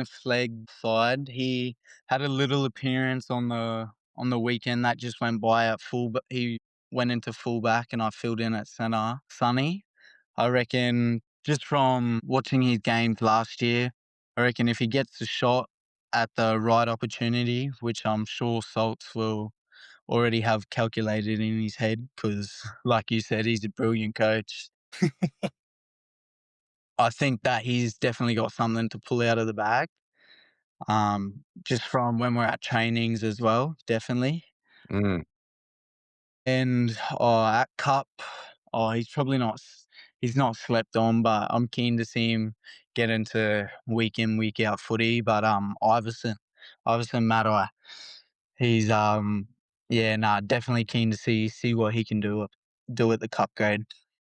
flag side, he had a little appearance on the weekend that just went by at full, but he went into fullback and I filled in at centre, Sonny. I reckon just from watching his games last year, I reckon if he gets the shot at the right opportunity, which I'm sure Salts will already have calculated in his head, because like you said, he's a brilliant coach. I think that he's definitely got something to pull out of the bag. just from when we're at trainings as well, definitely. Mm. And at Cup, he's not slept on, but I'm keen to see him get into week in, week out footy. But Iverson Matai, he's yeah, nah, definitely keen to see what he can do at the Cup grade.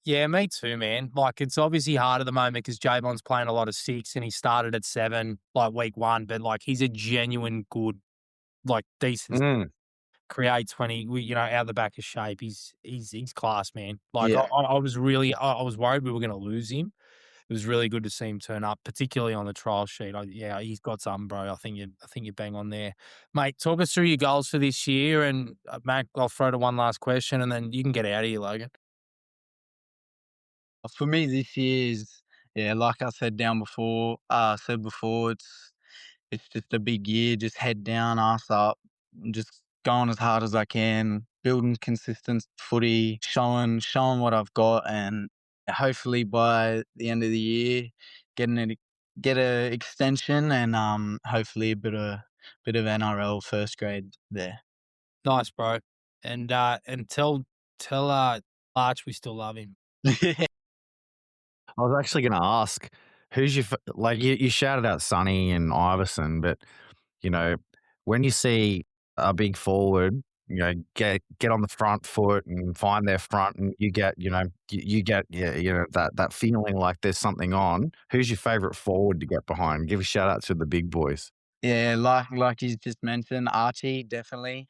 Yeah, me too, man. Like, it's obviously hard at the moment because Javon's playing a lot of 6 and he started at 7, like, week 1, but, like, he's a genuine good, like, decent Mm. creates when out the back of shape. He's class, man. Like, Yeah. I was really I was worried we were gonna lose him. It was really good to see him turn up, particularly on the trial sheet. Yeah, he's got something, bro. I think you bang on there. Mate, talk us through your goals for this year, and, Mac, I'll throw to one last question, and then you can get out of here, Logan. For me, this year's yeah, like I said before, it's just a big year. Just head down, ass up, and just going as hard as I can, building consistent footy, showing what I've got, and hopefully by the end of the year, getting it get a extension and hopefully a bit of NRL first grade there. Nice, bro. And tell, Arch we still love him. I was actually going to ask, who's your like you shouted out Sonny and Iverson, but you know when you see a big forward, get on the front foot and find their front, and you get you get that feeling like there's something on. Who's your favorite forward to get behind? Give a shout out to the big boys. Yeah, like you just mentioned, Archie definitely.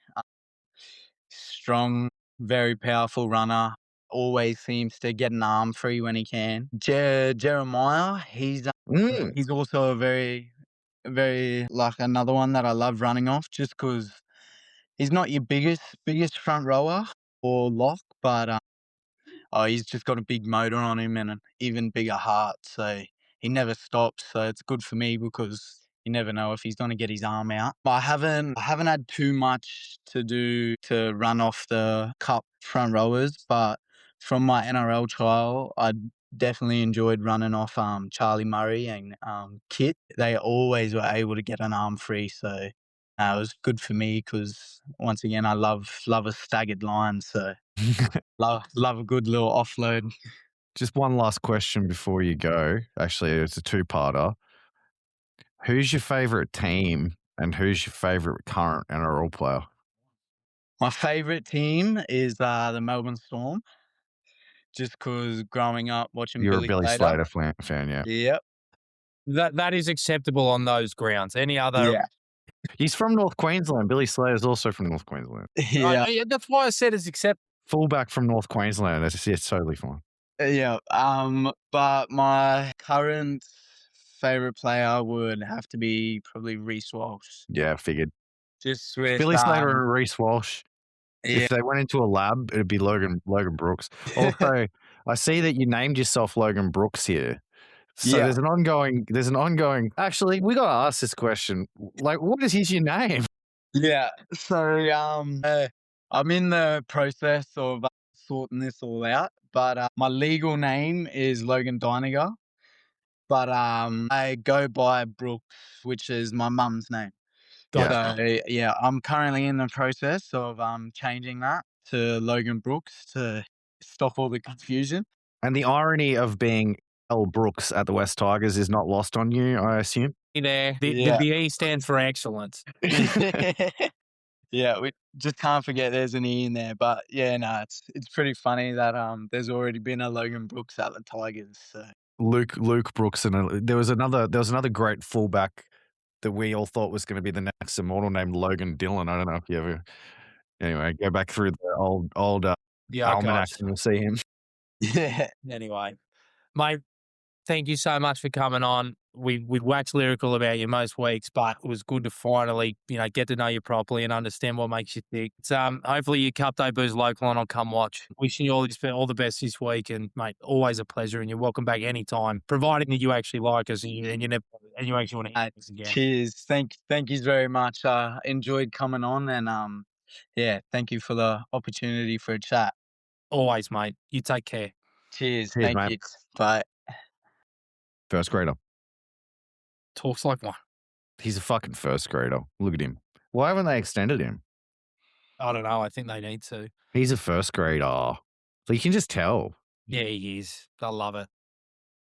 Strong, very powerful runner. Always seems to get an arm free when he can. Jeremiah, Mm. he's also a very like another one that I love running off just because he's not your biggest front rower or lock, but he's just got a big motor on him and an even bigger heart, so he never stops. So it's good for me because you never know if he's going to get his arm out. But I haven't had too much to do to run off the cup front rowers, but from my NRL trial, I definitely enjoyed running off Charlie Murray and Kit. They always were able to get an arm free, so it was good for me because once again I love a staggered line, so. Love a good little offload. Just one last question before you go. Actually, it's a two-parter. Who's your favorite team and who's your favorite current NRL player? My favourite team is the Melbourne Storm, just because growing up watching You're a Billy Billy Slater. Slater fan, yeah. Yep. That is acceptable on those grounds. Any other Yeah. He's from North Queensland. Billy Slater's also from North Queensland. Yeah. yeah, that's why I said it's acceptable. Fullback from North Queensland. It's totally fine. Yeah. But my current favourite player would have to be probably Reece Walsh. Yeah, figured. Just with Billy Slater and Reece Walsh. yeah. If they went into a lab, it'd be Logan Brookes. Also, I see that you named yourself Logan Brookes here. So Yeah. there's an ongoing. Actually, we got to ask this question. Like, what is your name? Yeah. So I'm in the process of sorting this all out, but my legal name is Logan Deninger, but I go by Brooks, which is my mum's name. Yeah. So yeah, I'm currently in the process of changing that to Logan Brooks to stop all the confusion. And the irony of being L. Brooks at the West Tigers is not lost on you, I assume. There. Yeah. The E stands for excellence. Yeah, we just can't forget there's an E in there. But yeah, no, it's pretty funny that there's already been a Logan Brooks at the Tigers. So Luke Brooks, and there was another great fullback that we all thought was going to be the next immortal named Logan Dillon. I don't know if you ever. Anyway, go back through the old The almanacs archives. and you'll see him. yeah, Anyway, mate, thank you so much for coming on. We'd wax lyrical about you most weeks, but it was good to finally, get to know you properly and understand what makes you tick. It's, hopefully your cup debut's local and I'll come watch. Wishing you all the best this week, and mate, always a pleasure, and you're welcome back anytime, providing that you actually like us and you actually want to hear us again. cheers. Thank you very much. Enjoyed coming on, and yeah, thank you for the opportunity for a chat. Always, mate. You take care. Cheers. Cheers, Thank mate. you. Bye. First grader. Talks like one. He's a fucking first grader. Look at him. Why haven't they extended him? I don't know. I think they need to. He's a first grader. So you can just tell. Yeah, he is. I love it.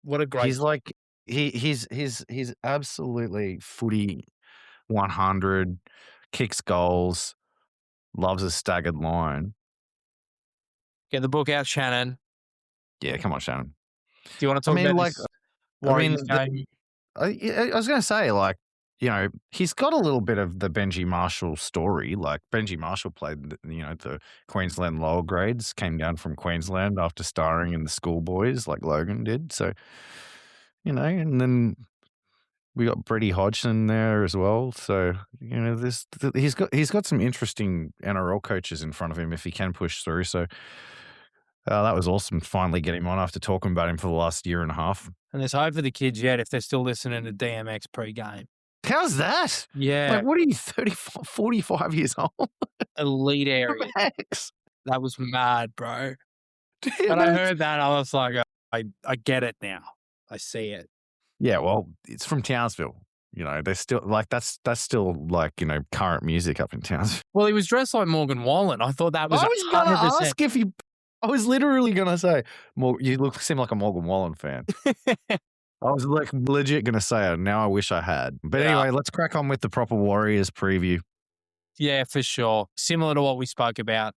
What a great. He's like he's absolutely footy 100, kicks goals, loves a staggered line. Get the book out, Shannon. Yeah, come on, Shannon. Do you want to I talk mean, about like, this I mean, Warriors game? I was going to say, like, you know, he's got a little bit of the Benji Marshall story. Like, Benji Marshall played, the Queensland lower grades, came down from Queensland after starring in the schoolboys like Logan did. So, and then we got Brady Hodgson there as well. So, he's got some interesting NRL coaches in front of him if he can push through. So, that was awesome to finally get him on after talking about him for the last year and a half. And there's hope for the kids yet if they're still listening to DMX pre-game. How's that? Yeah. Like, what are you, 35, 45 years old? Elite area. Max. That was mad, bro. Damn, When I Max. heard that, I was like, I get it now. I see it. Yeah, well, it's from Townsville. They're still like that's still like current music up in Townsville. Well, he was dressed like Morgan Wallen. I thought that was. I was gonna 100%. ask if you. I was literally gonna say, you seem like a Morgan Wallen fan. I was like legit gonna say it. Now I wish I had. But anyway, let's crack on with the proper Warriors preview. Yeah, for sure. Similar to what we spoke about.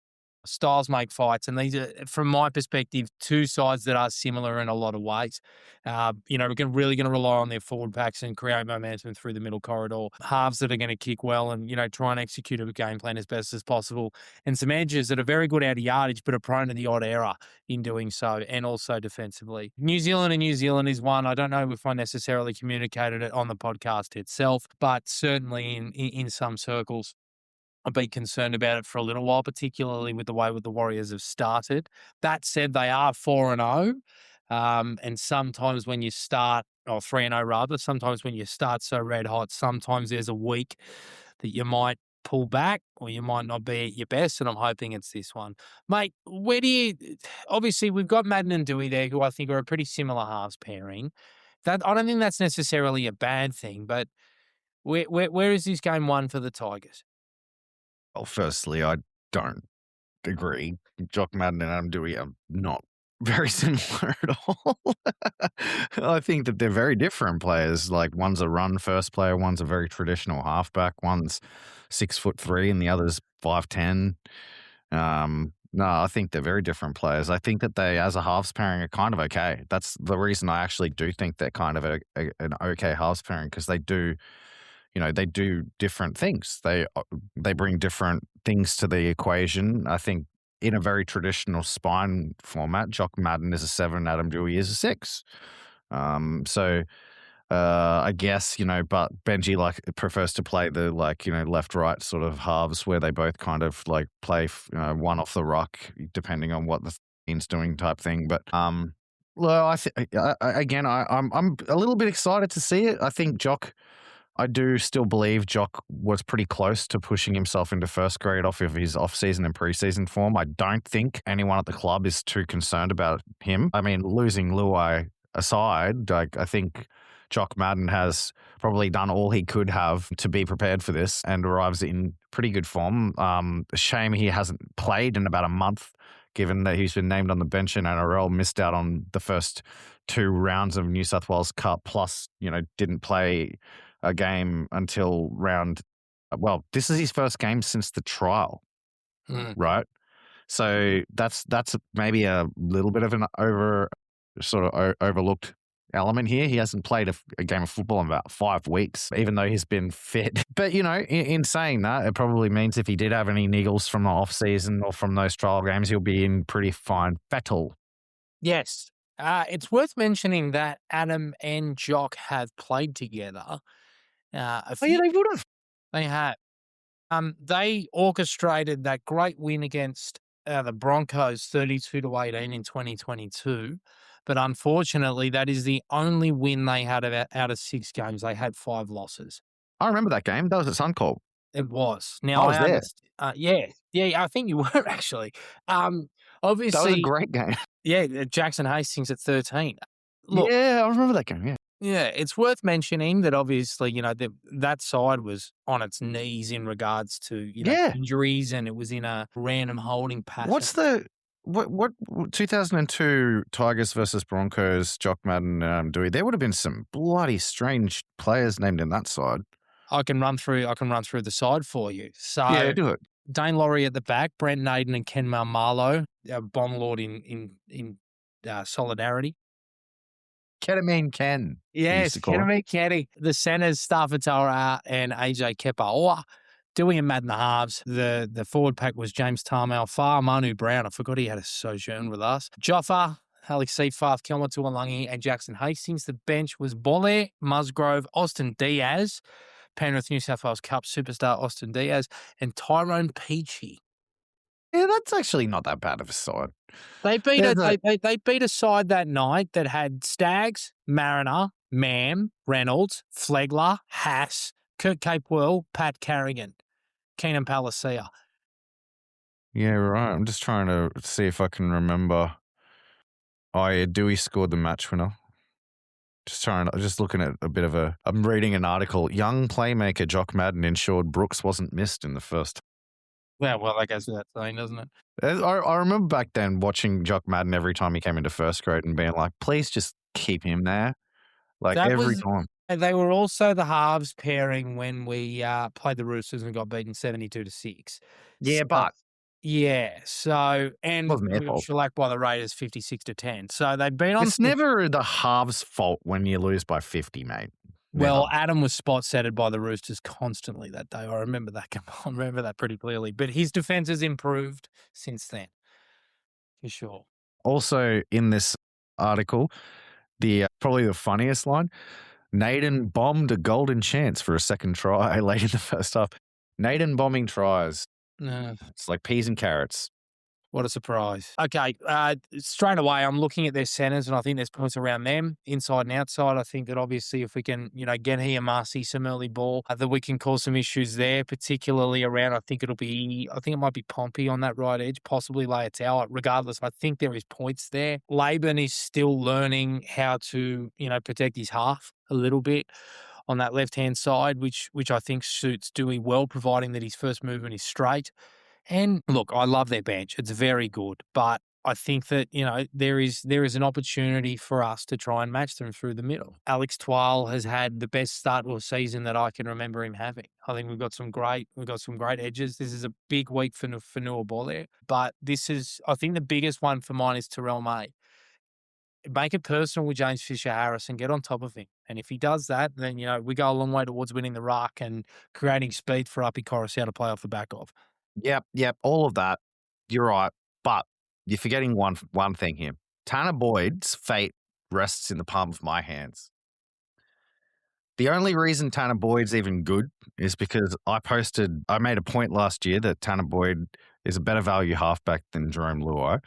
Styles make fights, and these are, from my perspective, two sides that are similar in a lot of ways. We're really going to rely on their forward packs and create momentum through the middle corridor. Halves that are going to kick well and, try and execute a game plan as best as possible. And some edges that are very good out of yardage, but are prone to the odd error in doing so, and also defensively. New Zealand is one. I don't know if I necessarily communicated it on the podcast itself, but certainly in some circles. I've been concerned about it for a little while, particularly with the way the Warriors have started. That said, they are 4-0. And sometimes when you start, or 3-0 rather, sometimes when you start so red hot, sometimes there's a week that you might pull back or you might not be at your best, and I'm hoping it's this one. Mate, obviously we've got Madden and Dewey there, who I think are a pretty similar halves pairing. I don't think that's necessarily a bad thing, but where is this game won for the Tigers? Well, firstly, I don't agree. Jock Madden and Adam Dewey are not very similar at all. I think that they're very different players. Like, one's a run first player, one's a very traditional halfback, one's 6'3" and the other's 5'10". No, I think they're very different players. I think that they, as a halves pairing, are kind of okay. That's the reason I actually do think they're kind of an okay halves pairing, because they do different things. They bring different things to the equation. I think in a very traditional spine format, Jock Madden is a 7, Adam Dewey is a 6. I guess, but Benji prefers to play the left-right sort of halves where they both kind of play one off the rock depending on what the team's doing type thing. But well, I'm a little bit excited to see it. I think I do still believe Jock was pretty close to pushing himself into first grade off of his off-season and pre-season form. I don't think anyone at the club is too concerned about him. I mean, losing Luai aside, I think Jock Madden has probably done all he could have to be prepared for this and arrives in pretty good form. Shame he hasn't played in about a month, given that he's been named on the bench in NRL, missed out on the first 2 rounds of New South Wales Cup, plus, didn't play a game until this is his first game since the trial, right? So that's maybe a little bit of an overlooked element here. He hasn't played a game of football in about 5 weeks, even though he's been fit. But, in saying that, it probably means if he did have any niggles from the off-season or from those trial games, he'll be in pretty fine fettle. Yes. It's worth mentioning that Adam and Jock have played together. Yeah, they would have. They have. They orchestrated that great win against the Broncos 32-18 in 2022. But unfortunately, that is the only win they had out of 6 games. They had 5 losses. I remember that game. That was at Suncorp. It was. Now, I was there. Yeah, I think you were actually. Obviously, that was a great game. Yeah, Jackson Hastings at 13. Look, yeah, I remember that game, yeah. Yeah, it's worth mentioning that obviously, that side was on its knees in regards to, Yeah. injuries, and it was in a random holding pattern. What's the what 2002 Tigers versus Broncos, Jock Madden, Dewey? There would have been some bloody strange players named in that side. I can run through the side for you. So Yeah, do it. Dane Laurie at the back, Brent Naden and Ken Marlowe, Bond Lord in solidarity. Ketamine Ken. Yes, Ketamine Kenny. The centers, Staffatoa and AJ Kepa. Dewey and Madden the halves. The forward pack was James Tarmal, Manu Brown. I forgot he had a sojourn with us. Joffa, Alex Seafarth, Kelma Tuolangi, and Jackson Hastings. The bench was Bolle, Musgrove, Austin Diaz, Penrith New South Wales Cup superstar Austin Diaz, and Tyrone Peachy. Yeah, that's actually not that bad of a side. They beat they beat a side that night that had Staggs, Mariner, Mam, Reynolds, Flegler, Haas, Kurt Capewell, Pat Carrigan, Keenan Palacia. Yeah, right. I'm just trying to see if I can remember. Oh, yeah, Dewey scored the match winner. Just looking at a bit of I'm reading an article. Young playmaker Jock Madden ensured Brooks wasn't missed in the first. Yeah, well, I guess that's saying, doesn't it? I remember back then watching Jock Madden every time he came into first grade and being like, please just keep him there. Like every time. They were also the halves pairing when we played the Roosters and got beaten 72-6. Yeah, but. Yeah, so, and wasn't their we got fault. shellacked by the Raiders 56-10. So they've been on. It's never the halves' fault when you lose by 50, mate. Well, Adam was spot setted by the Roosters constantly that day. I remember that. I remember that pretty clearly. But his defense has improved since then, for sure. Also, in this article, probably the funniest line: Naden bombed a golden chance for a second try late in the first half. Naden bombing tries. It's like peas and carrots. What a surprise. Okay, straight away, I'm looking at their centres, and I think there's points around them, inside and outside. I think that obviously if we can, get here, Marcy, some early ball, that we can cause some issues there, particularly around, I think it might be Pompey on that right edge, possibly Leitao. Regardless, I think there is points there. Laban is still learning how to, protect his half a little bit on that left-hand side, which I think suits Dewey well, providing that his first movement is straight. And look, I love their bench. It's very good. But I think that, there is an opportunity for us to try and match them through the middle. Alex Twal has had the best start to a season that I can remember him having. I think we've got some great edges. This is a big week for Nuabole. But I think the biggest one for mine is Terrell May. Make it personal with James Fisher-Harris and get on top of him. And if he does that, then, we go a long way towards winning the ruck and creating speed for Api Coruscant to play off the back of. Yep, all of that. You're right. But you're forgetting one thing here. Tanner Boyd's fate rests in the palm of my hands. The only reason Tanner Boyd's even good is because I made a point last year that Tanner Boyd is a better value halfback than Jerome Luai.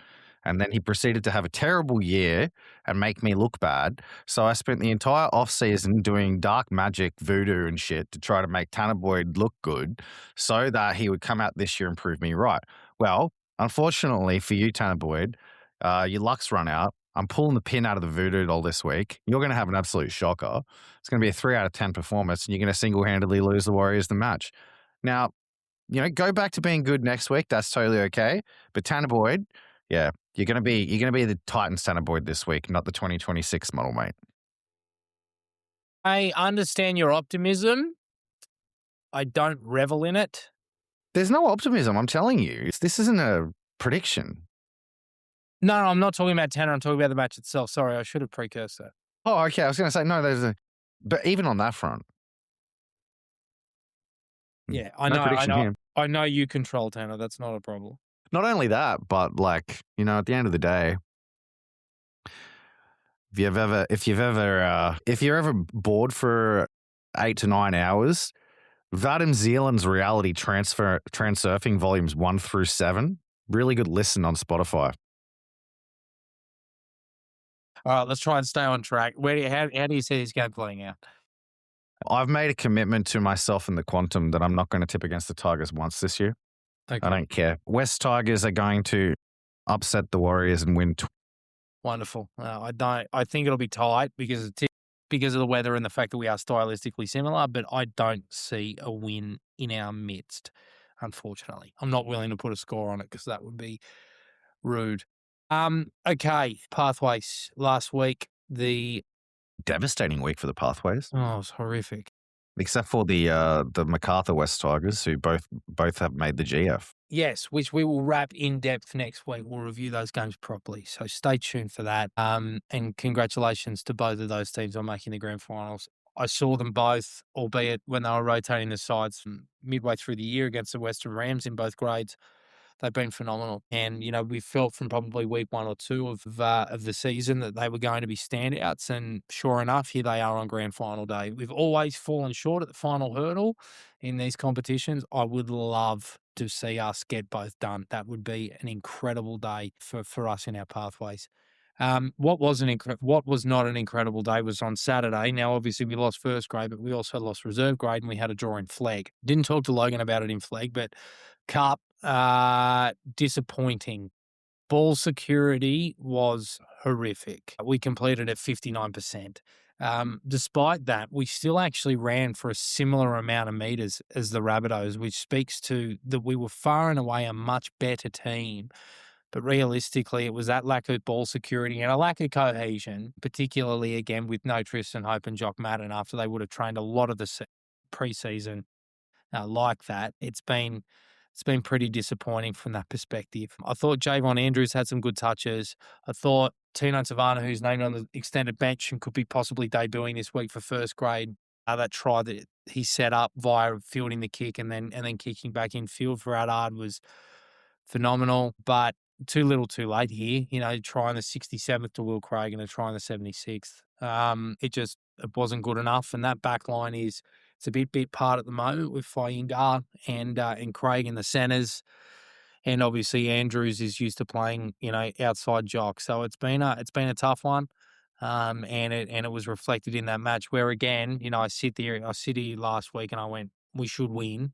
And then he proceeded to have a terrible year and make me look bad. So I spent the entire offseason doing dark magic, voodoo and shit to try to make Tanner Boyd look good so that he would come out this year and prove me right. Well, unfortunately for you, Tanner Boyd, your luck's run out. I'm pulling the pin out of the voodoo doll this week. You're going to have an absolute shocker. It's going to be a 3 out of 10 performance and you're going to single-handedly lose the Warriors the match. Now, go back to being good next week. That's totally okay. But Tanner Boyd, yeah, you're gonna be the Titans Tanner Boyd this week, not the 2026 model, mate. I understand your optimism. I don't revel in it. There's no optimism, I'm telling you. This isn't a prediction. No, I'm not talking about Tanner. I'm talking about the match itself. Sorry, I should have precursed that. Oh, okay. I was going to say, no, but even on that front. Yeah, I know you control Tanner. That's not a problem. Not only that, but at the end of the day, if you're ever bored for 8 to 9 hours, Vadim Zealand's reality transurfing volumes 1 through 7, really good listen on Spotify. All right, let's try and stay on track. How do you see this game playing out? I've made a commitment to myself in the quantum that I'm not going to tip against the Tigers once this year. Okay. I don't care. West Tigers are going to upset the Warriors and win. Wonderful. I think it'll be tight because because of the weather and the fact that we are stylistically similar, but I don't see a win in our midst, unfortunately. I'm not willing to put a score on it because that would be rude. Okay, pathways. Last week, Devastating week for the pathways, it was horrific. except for the MacArthur West Tigers, who both have made the GF. Yes, which we will wrap in depth next week. We'll review those games properly. So stay tuned for that. And congratulations to both of those teams on making the grand finals. I saw them both, albeit when they were rotating the sides midway through the year against the Western Rams in both grades. They've been phenomenal. And, we felt from probably week 1 or 2 of the season that they were going to be standouts. And sure enough, here they are on grand final day. We've always fallen short at the final hurdle in these competitions. I would love to see us get both done. That would be an incredible day for us in our pathways. What was not an incredible day was on Saturday. Now, obviously, we lost first grade, but we also lost reserve grade, and we had a draw in flag. Didn't talk to Logan about it in flag, but Cup, disappointing. Ball security was horrific. We completed at 59%. Despite that, we still actually ran for a similar amount of meters as the Rabbitohs, which speaks to that we were far and away a much better team. But realistically, it was that lack of ball security and a lack of cohesion, particularly again with no Tristan Hope and Jock Madden after they would have trained a lot of the preseason like that. It's been pretty disappointing from that perspective. I thought Javon Andrews had some good touches. I thought Tino Savannah, who's named on the extended bench and could be possibly debuting this week for first grade, that try that he set up via fielding the kick and then kicking back in field for Adard was phenomenal. But too little too late here, trying the 67th to Will Craig and trying the 76th. It wasn't good enough. And that back line it's a bit part at the moment with Fainga'a and Craig in the centres. And obviously Andrews is used to playing, outside Jock. So it's been a tough one. And it was reflected in that match where again, I sit here last week and I went, we should win.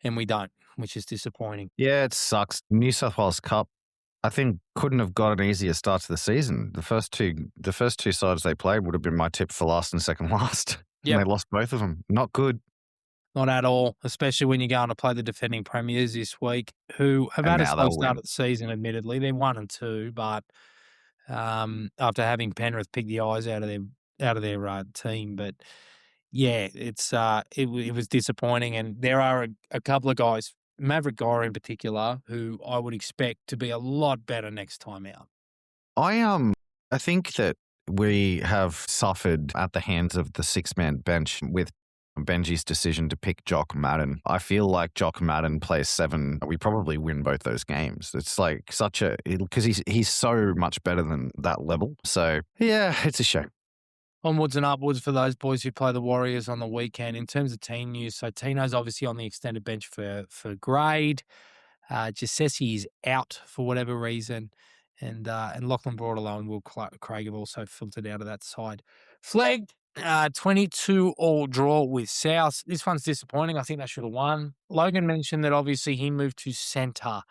And we don't, which is disappointing. Yeah, it sucks. New South Wales Cup, I think, couldn't have got an easier start to the season. The first two sides they played would have been my tip for last and second last. Yep. And they lost both of them. Not good. Not at all, especially when you're going to play the defending premiers this week, who have had a slow start at the season, admittedly. They're 1 and 2, but after having Penrith pick the eyes out of their team. But yeah, it was disappointing. And there are a couple of guys, Maverick Gore in particular, who I would expect to be a lot better next time out. I think that we have suffered at the hands of the 6-man bench with Benji's decision to pick Jock Madden. I feel like Jock Madden plays 7. We probably win both those games. It's like because he's so much better than that level. So yeah, it's a shame. Onwards and upwards for those boys who play the Warriors on the weekend. In terms of team news, so Tino's obviously on the extended bench for grade. Jessesi is out for whatever reason. And Lachlan Broadalow and Will Craig have also filtered out of that side. Flagged 22-all draw with South. This one's disappointing. I think they should have won. Logan mentioned that obviously he moved to centre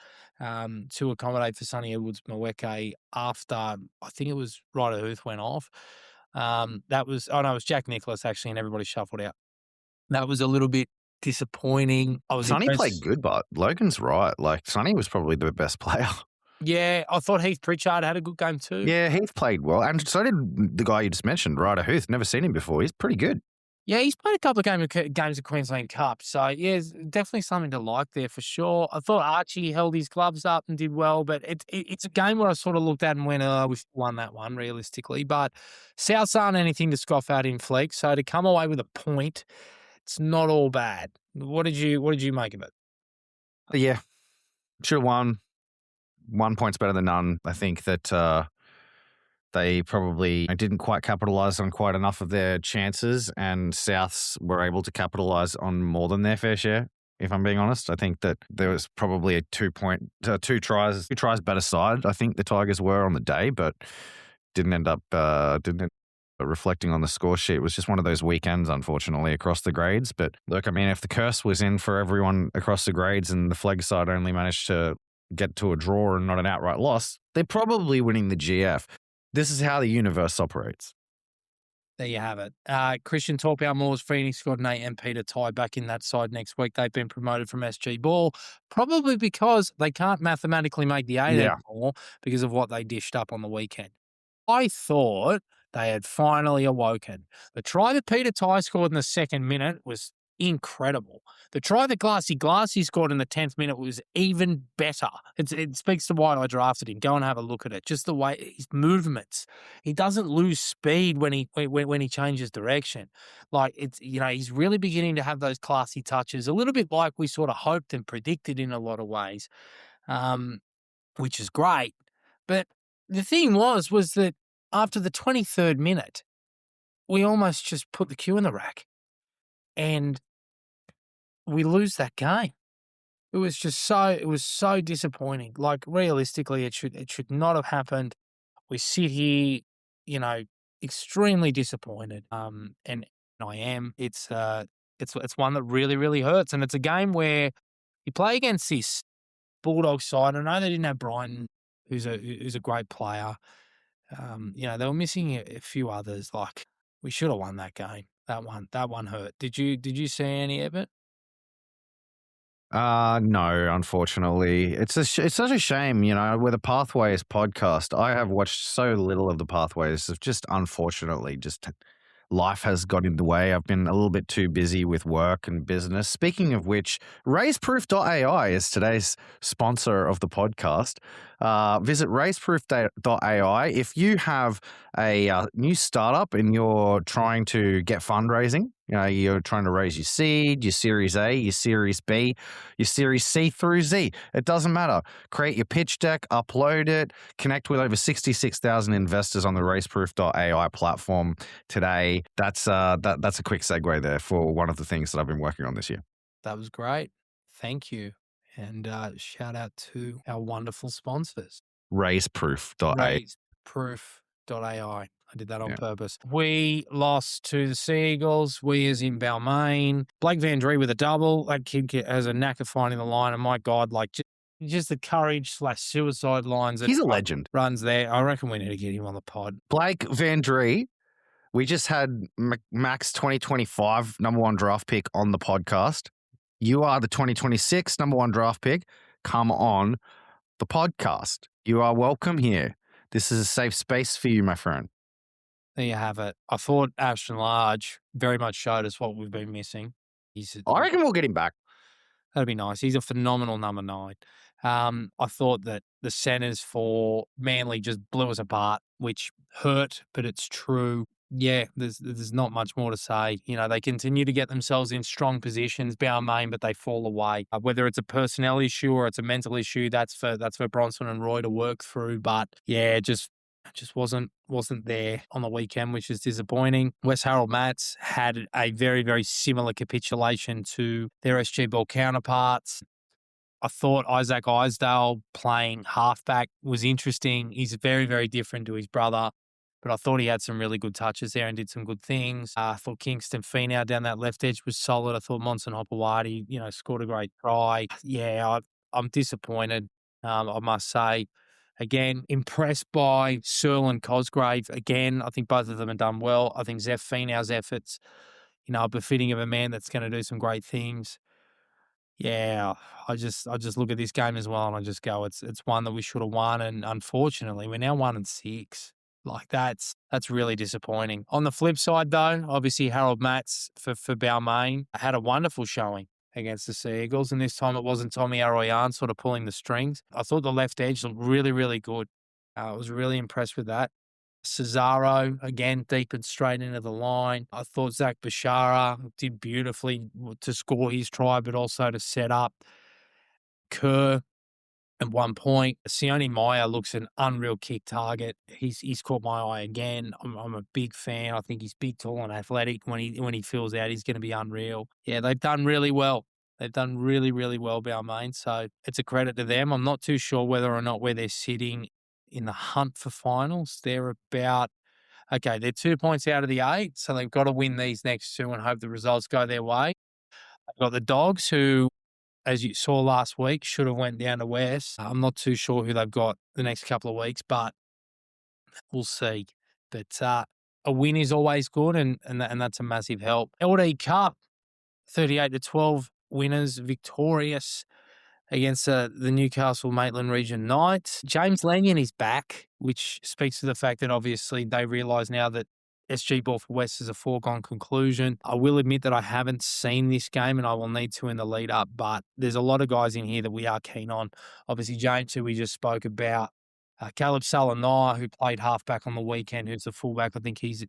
to accommodate for Sonny Edwards-Mweke after, I think it was Ryder Huth went off. It was Jack Nicholas actually, and everybody shuffled out. That was a little bit disappointing. Sonny played good, but Logan's right. Like, Sonny was probably the best player. Yeah, I thought Heath Pritchard had a good game too. Yeah, Heath played well. And so did the guy you just mentioned, Ryder Huth. Never seen him before. He's pretty good. Yeah, he's played a couple of games of Queensland Cup. So, yeah, definitely something to like there for sure. I thought Archie held his gloves up and did well, but it's a game where I sort of looked at and went, we've won that one realistically. But Souths aren't anything to scoff at in flex. So to come away with a point, it's not all bad. What did you make of it? Yeah, should have won. 1 point's better than none. I think that they probably didn't quite capitalise on quite enough of their chances, and Souths were able to capitalise on more than their fair share, if I'm being honest. I think that there was probably a 2 tries better side, I think the Tigers were on the day, but didn't end up reflecting on the score sheet. It was just one of those weekends, unfortunately, across the grades. But look, I mean, if the curse was in for everyone across the grades and the flag side only managed to get to a draw and not an outright loss, they're probably winning the GF. This is how the universe operates. There you have it. Christian Torpau-Moore's Phoenix got an 8 MP to tie back in that side next week. They've been promoted from SG Ball, probably because they can't mathematically make the 8 Yeah. anymore because of what they dished up on the weekend. I thought they had finally awoken. The try that Peter Ty scored in the 2nd minute was incredible. The try that Glassy scored in the 10th minute was even better. It speaks to why I drafted him. Go and have a look at it. Just the way his movements. He doesn't lose speed when he changes direction. Like he's really beginning to have those classy touches, a little bit like we sort of hoped and predicted in a lot of ways, which is great. But the thing was that after the 23rd minute, we almost just put the cue in the rack and we lose that game. It was so disappointing. Like realistically, it should not have happened. We sit here, extremely disappointed. And I am. It's one that really, really hurts. And it's a game where you play against this Bulldog side. I know they didn't have Brighton, who's a great player. They were missing a few others. Like we should have won that game. That one hurt. Did you see any of it? No, unfortunately. It's such a shame, with the Pathways podcast. I have watched so little of the Pathways. It's just unfortunately just life has got in the way. I've been a little bit too busy with work and business. Speaking of which, raiseproof.ai is today's sponsor of the podcast. Visit raiseproof.ai. If you have a new startup and you're trying to get fundraising, you're trying to raise your seed, your Series A, your Series B, your Series C through Z. It doesn't matter. Create your pitch deck, upload it, connect with over 66,000 investors on the raiseproof.ai platform today. That's a quick segue there for one of the things that I've been working on this year. That was great. Thank you. And shout out to our wonderful sponsors. Raiseproof.ai. Raiseproof.ai. I did that on purpose. We lost to the Sea Eagles. We as in Balmain. Blake Van Dree with a double. That kid has a knack of finding the line. And my God, like just the courage/suicide lines. He's a legend. Runs there. I reckon we need to get him on the pod. Blake Van Dree. We just had Max 2025 number 1 draft pick on the podcast. You are the 2026 number 1 draft pick. Come on the podcast. You are welcome here. This is a safe space for you, my friend. There you have it. I thought Ashton Large very much showed us what we've been missing. I reckon we'll get him back. That'd be nice. He's a phenomenal number 9. I thought that the centers for Manly just blew us apart, which hurt, but it's true. Yeah, there's not much more to say. They continue to get themselves in strong positions, Balmain, but they fall away. Whether it's a personnel issue or it's a mental issue, that's for Bronson and Roy to work through. But yeah, it just wasn't there on the weekend, which is disappointing. Wes Harold Matts had a very, very similar capitulation to their SG Ball counterparts. I thought Isaac Isdale playing halfback was interesting. He's very, very different to his brother, but I thought he had some really good touches there and did some good things. I thought Kingston Finau down that left edge was solid. I thought Monson Hopewadi, scored a great try. Yeah, I'm disappointed, I must say. Again, impressed by Searle and Cosgrave. Again, I think both of them have done well. I think Zeph Finau's efforts, are befitting of a man that's going to do some great things. Yeah, I just look at this game as well and I just go, it's one that we should have won, and unfortunately, we're now 1-6. Like that's really disappointing. On the flip side, though, obviously Harold Matts for Balmain had a wonderful showing against the Sea Eagles, and this time it wasn't Tommy Arroyan sort of pulling the strings. I thought the left edge looked really, really good. I was really impressed with that. Cesaro, again, deep and straight into the line. I thought Zach Bashara did beautifully to score his try, but also to set up Kerr at one point. Sione Meyer looks an unreal kick target. He's caught my eye again. I'm a big fan. I think he's big, tall, and athletic. When he fills out, he's going to be unreal. Yeah, they've done really well. They've done really, really well, Balmain. So it's a credit to them. I'm not too sure whether or not where they're sitting in the hunt for finals. They're 2 points out of the 8, so they've got to win these next 2 and hope the results go their way. They've got the Dogs, who, as you saw last week, should have went down to West. I'm not too sure who they've got the next couple of weeks, but we'll see. But a win is always good, and that's a massive help. LD Cup, 38-12 winners, victorious against the Newcastle Maitland Region Knights. James Lanyon is back, which speaks to the fact that obviously they realise now that SG Ball for West is a foregone conclusion. I will admit that I haven't seen this game and I will need to in the lead up, but there's a lot of guys in here that we are keen on. Obviously, James, who we just spoke about, Caleb Salanai, who played halfback on the weekend, who's the fullback. I think he's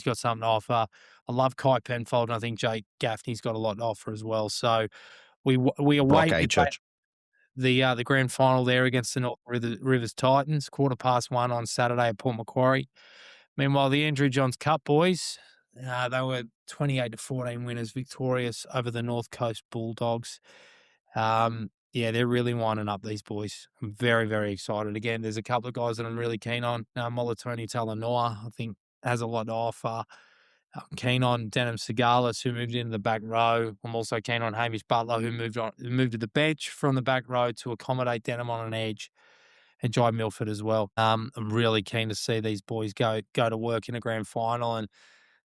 got something to offer. I love Kai Penfold, and I think Jake Gaffney's got a lot to offer as well. So we Brock await A. Church. the grand final there against the North Rivers Titans, 1:15 on Saturday at Port Macquarie. Meanwhile, the Andrew Johns Cup boys, they were 28-14 winners, victorious over the North Coast Bulldogs. They're really winding up, these boys. I'm very, very excited. Again, there's a couple of guys that I'm really keen on. Molatoni Talanoa, I think, has a lot to offer. I'm keen on Denham Segalis, who moved into the back row. I'm also keen on Hamish Butler, who moved to the bench from the back row to accommodate Denham on an edge, and Jai Milford as well. I'm really keen to see these boys go to work in a grand final, and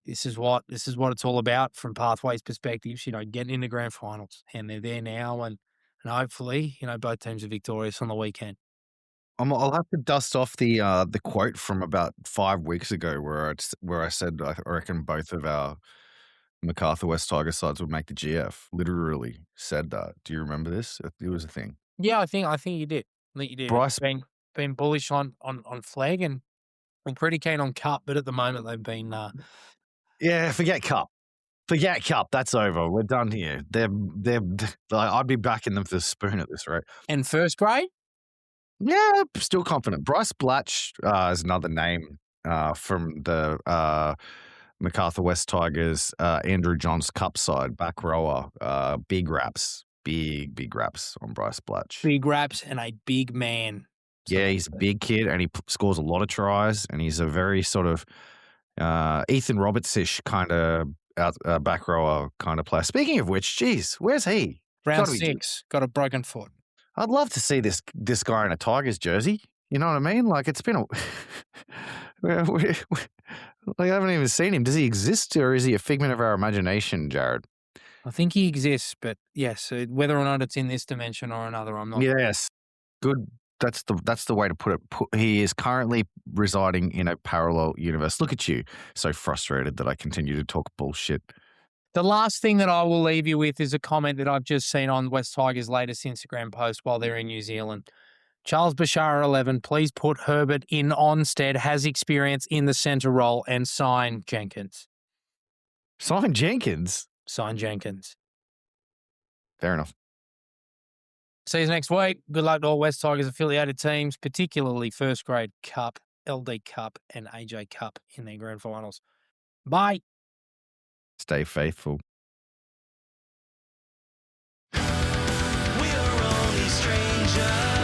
this is what it's all about from Pathways perspectives. Getting into grand finals, and they're there now, and hopefully, both teams are victorious on the weekend. I'll have to dust off the quote from about 5 weeks ago where I said I reckon both of our MacArthur West Tiger sides would make the GF. Literally said that. Do you remember this? It was a thing. Yeah, I think you did. I think you did. Bryce been bullish on Flag, and I'm pretty keen on Cup, but at the moment they've been. Yeah, forget Cup. Forget Cup. That's over. We're done here. They're I'd be backing them for the spoon at this rate. And first grade? Yeah, still confident. Bryce Blatch is another name from the MacArthur West Tigers, Andrew Johns Cup side, back rower. Big raps on Bryce Blatch. Big raps and a big man. Yeah, he's a big kid and he scores a lot of tries, and he's a very sort of Ethan Roberts-ish kind of back rower kind of player. Speaking of which, geez, where's he? Round 6, got a broken foot. I'd love to see this guy in a Tigers jersey. You know what I mean? Like, it's been I haven't even seen him. Does he exist, or is he a figment of our imagination, Jared? I think he exists, but yes, whether or not it's in this dimension or another, I'm not. Yes, good. That's the way to put it. He is currently residing in a parallel universe. Look at you, so frustrated that I continue to talk bullshit. The last thing that I will leave you with is a comment that I've just seen on West Tigers' latest Instagram post while they're in New Zealand. Charles Bashara 11, please put Herbert in Onstead, has experience in the centre role, and sign Jenkins. Sign Jenkins? Sign Jenkins. Fair enough. See you next week. Good luck to all West Tigers affiliated teams, particularly First Grade Cup, LD Cup, and AJ Cup in their grand finals. Bye. Stay faithful. We're only strangers.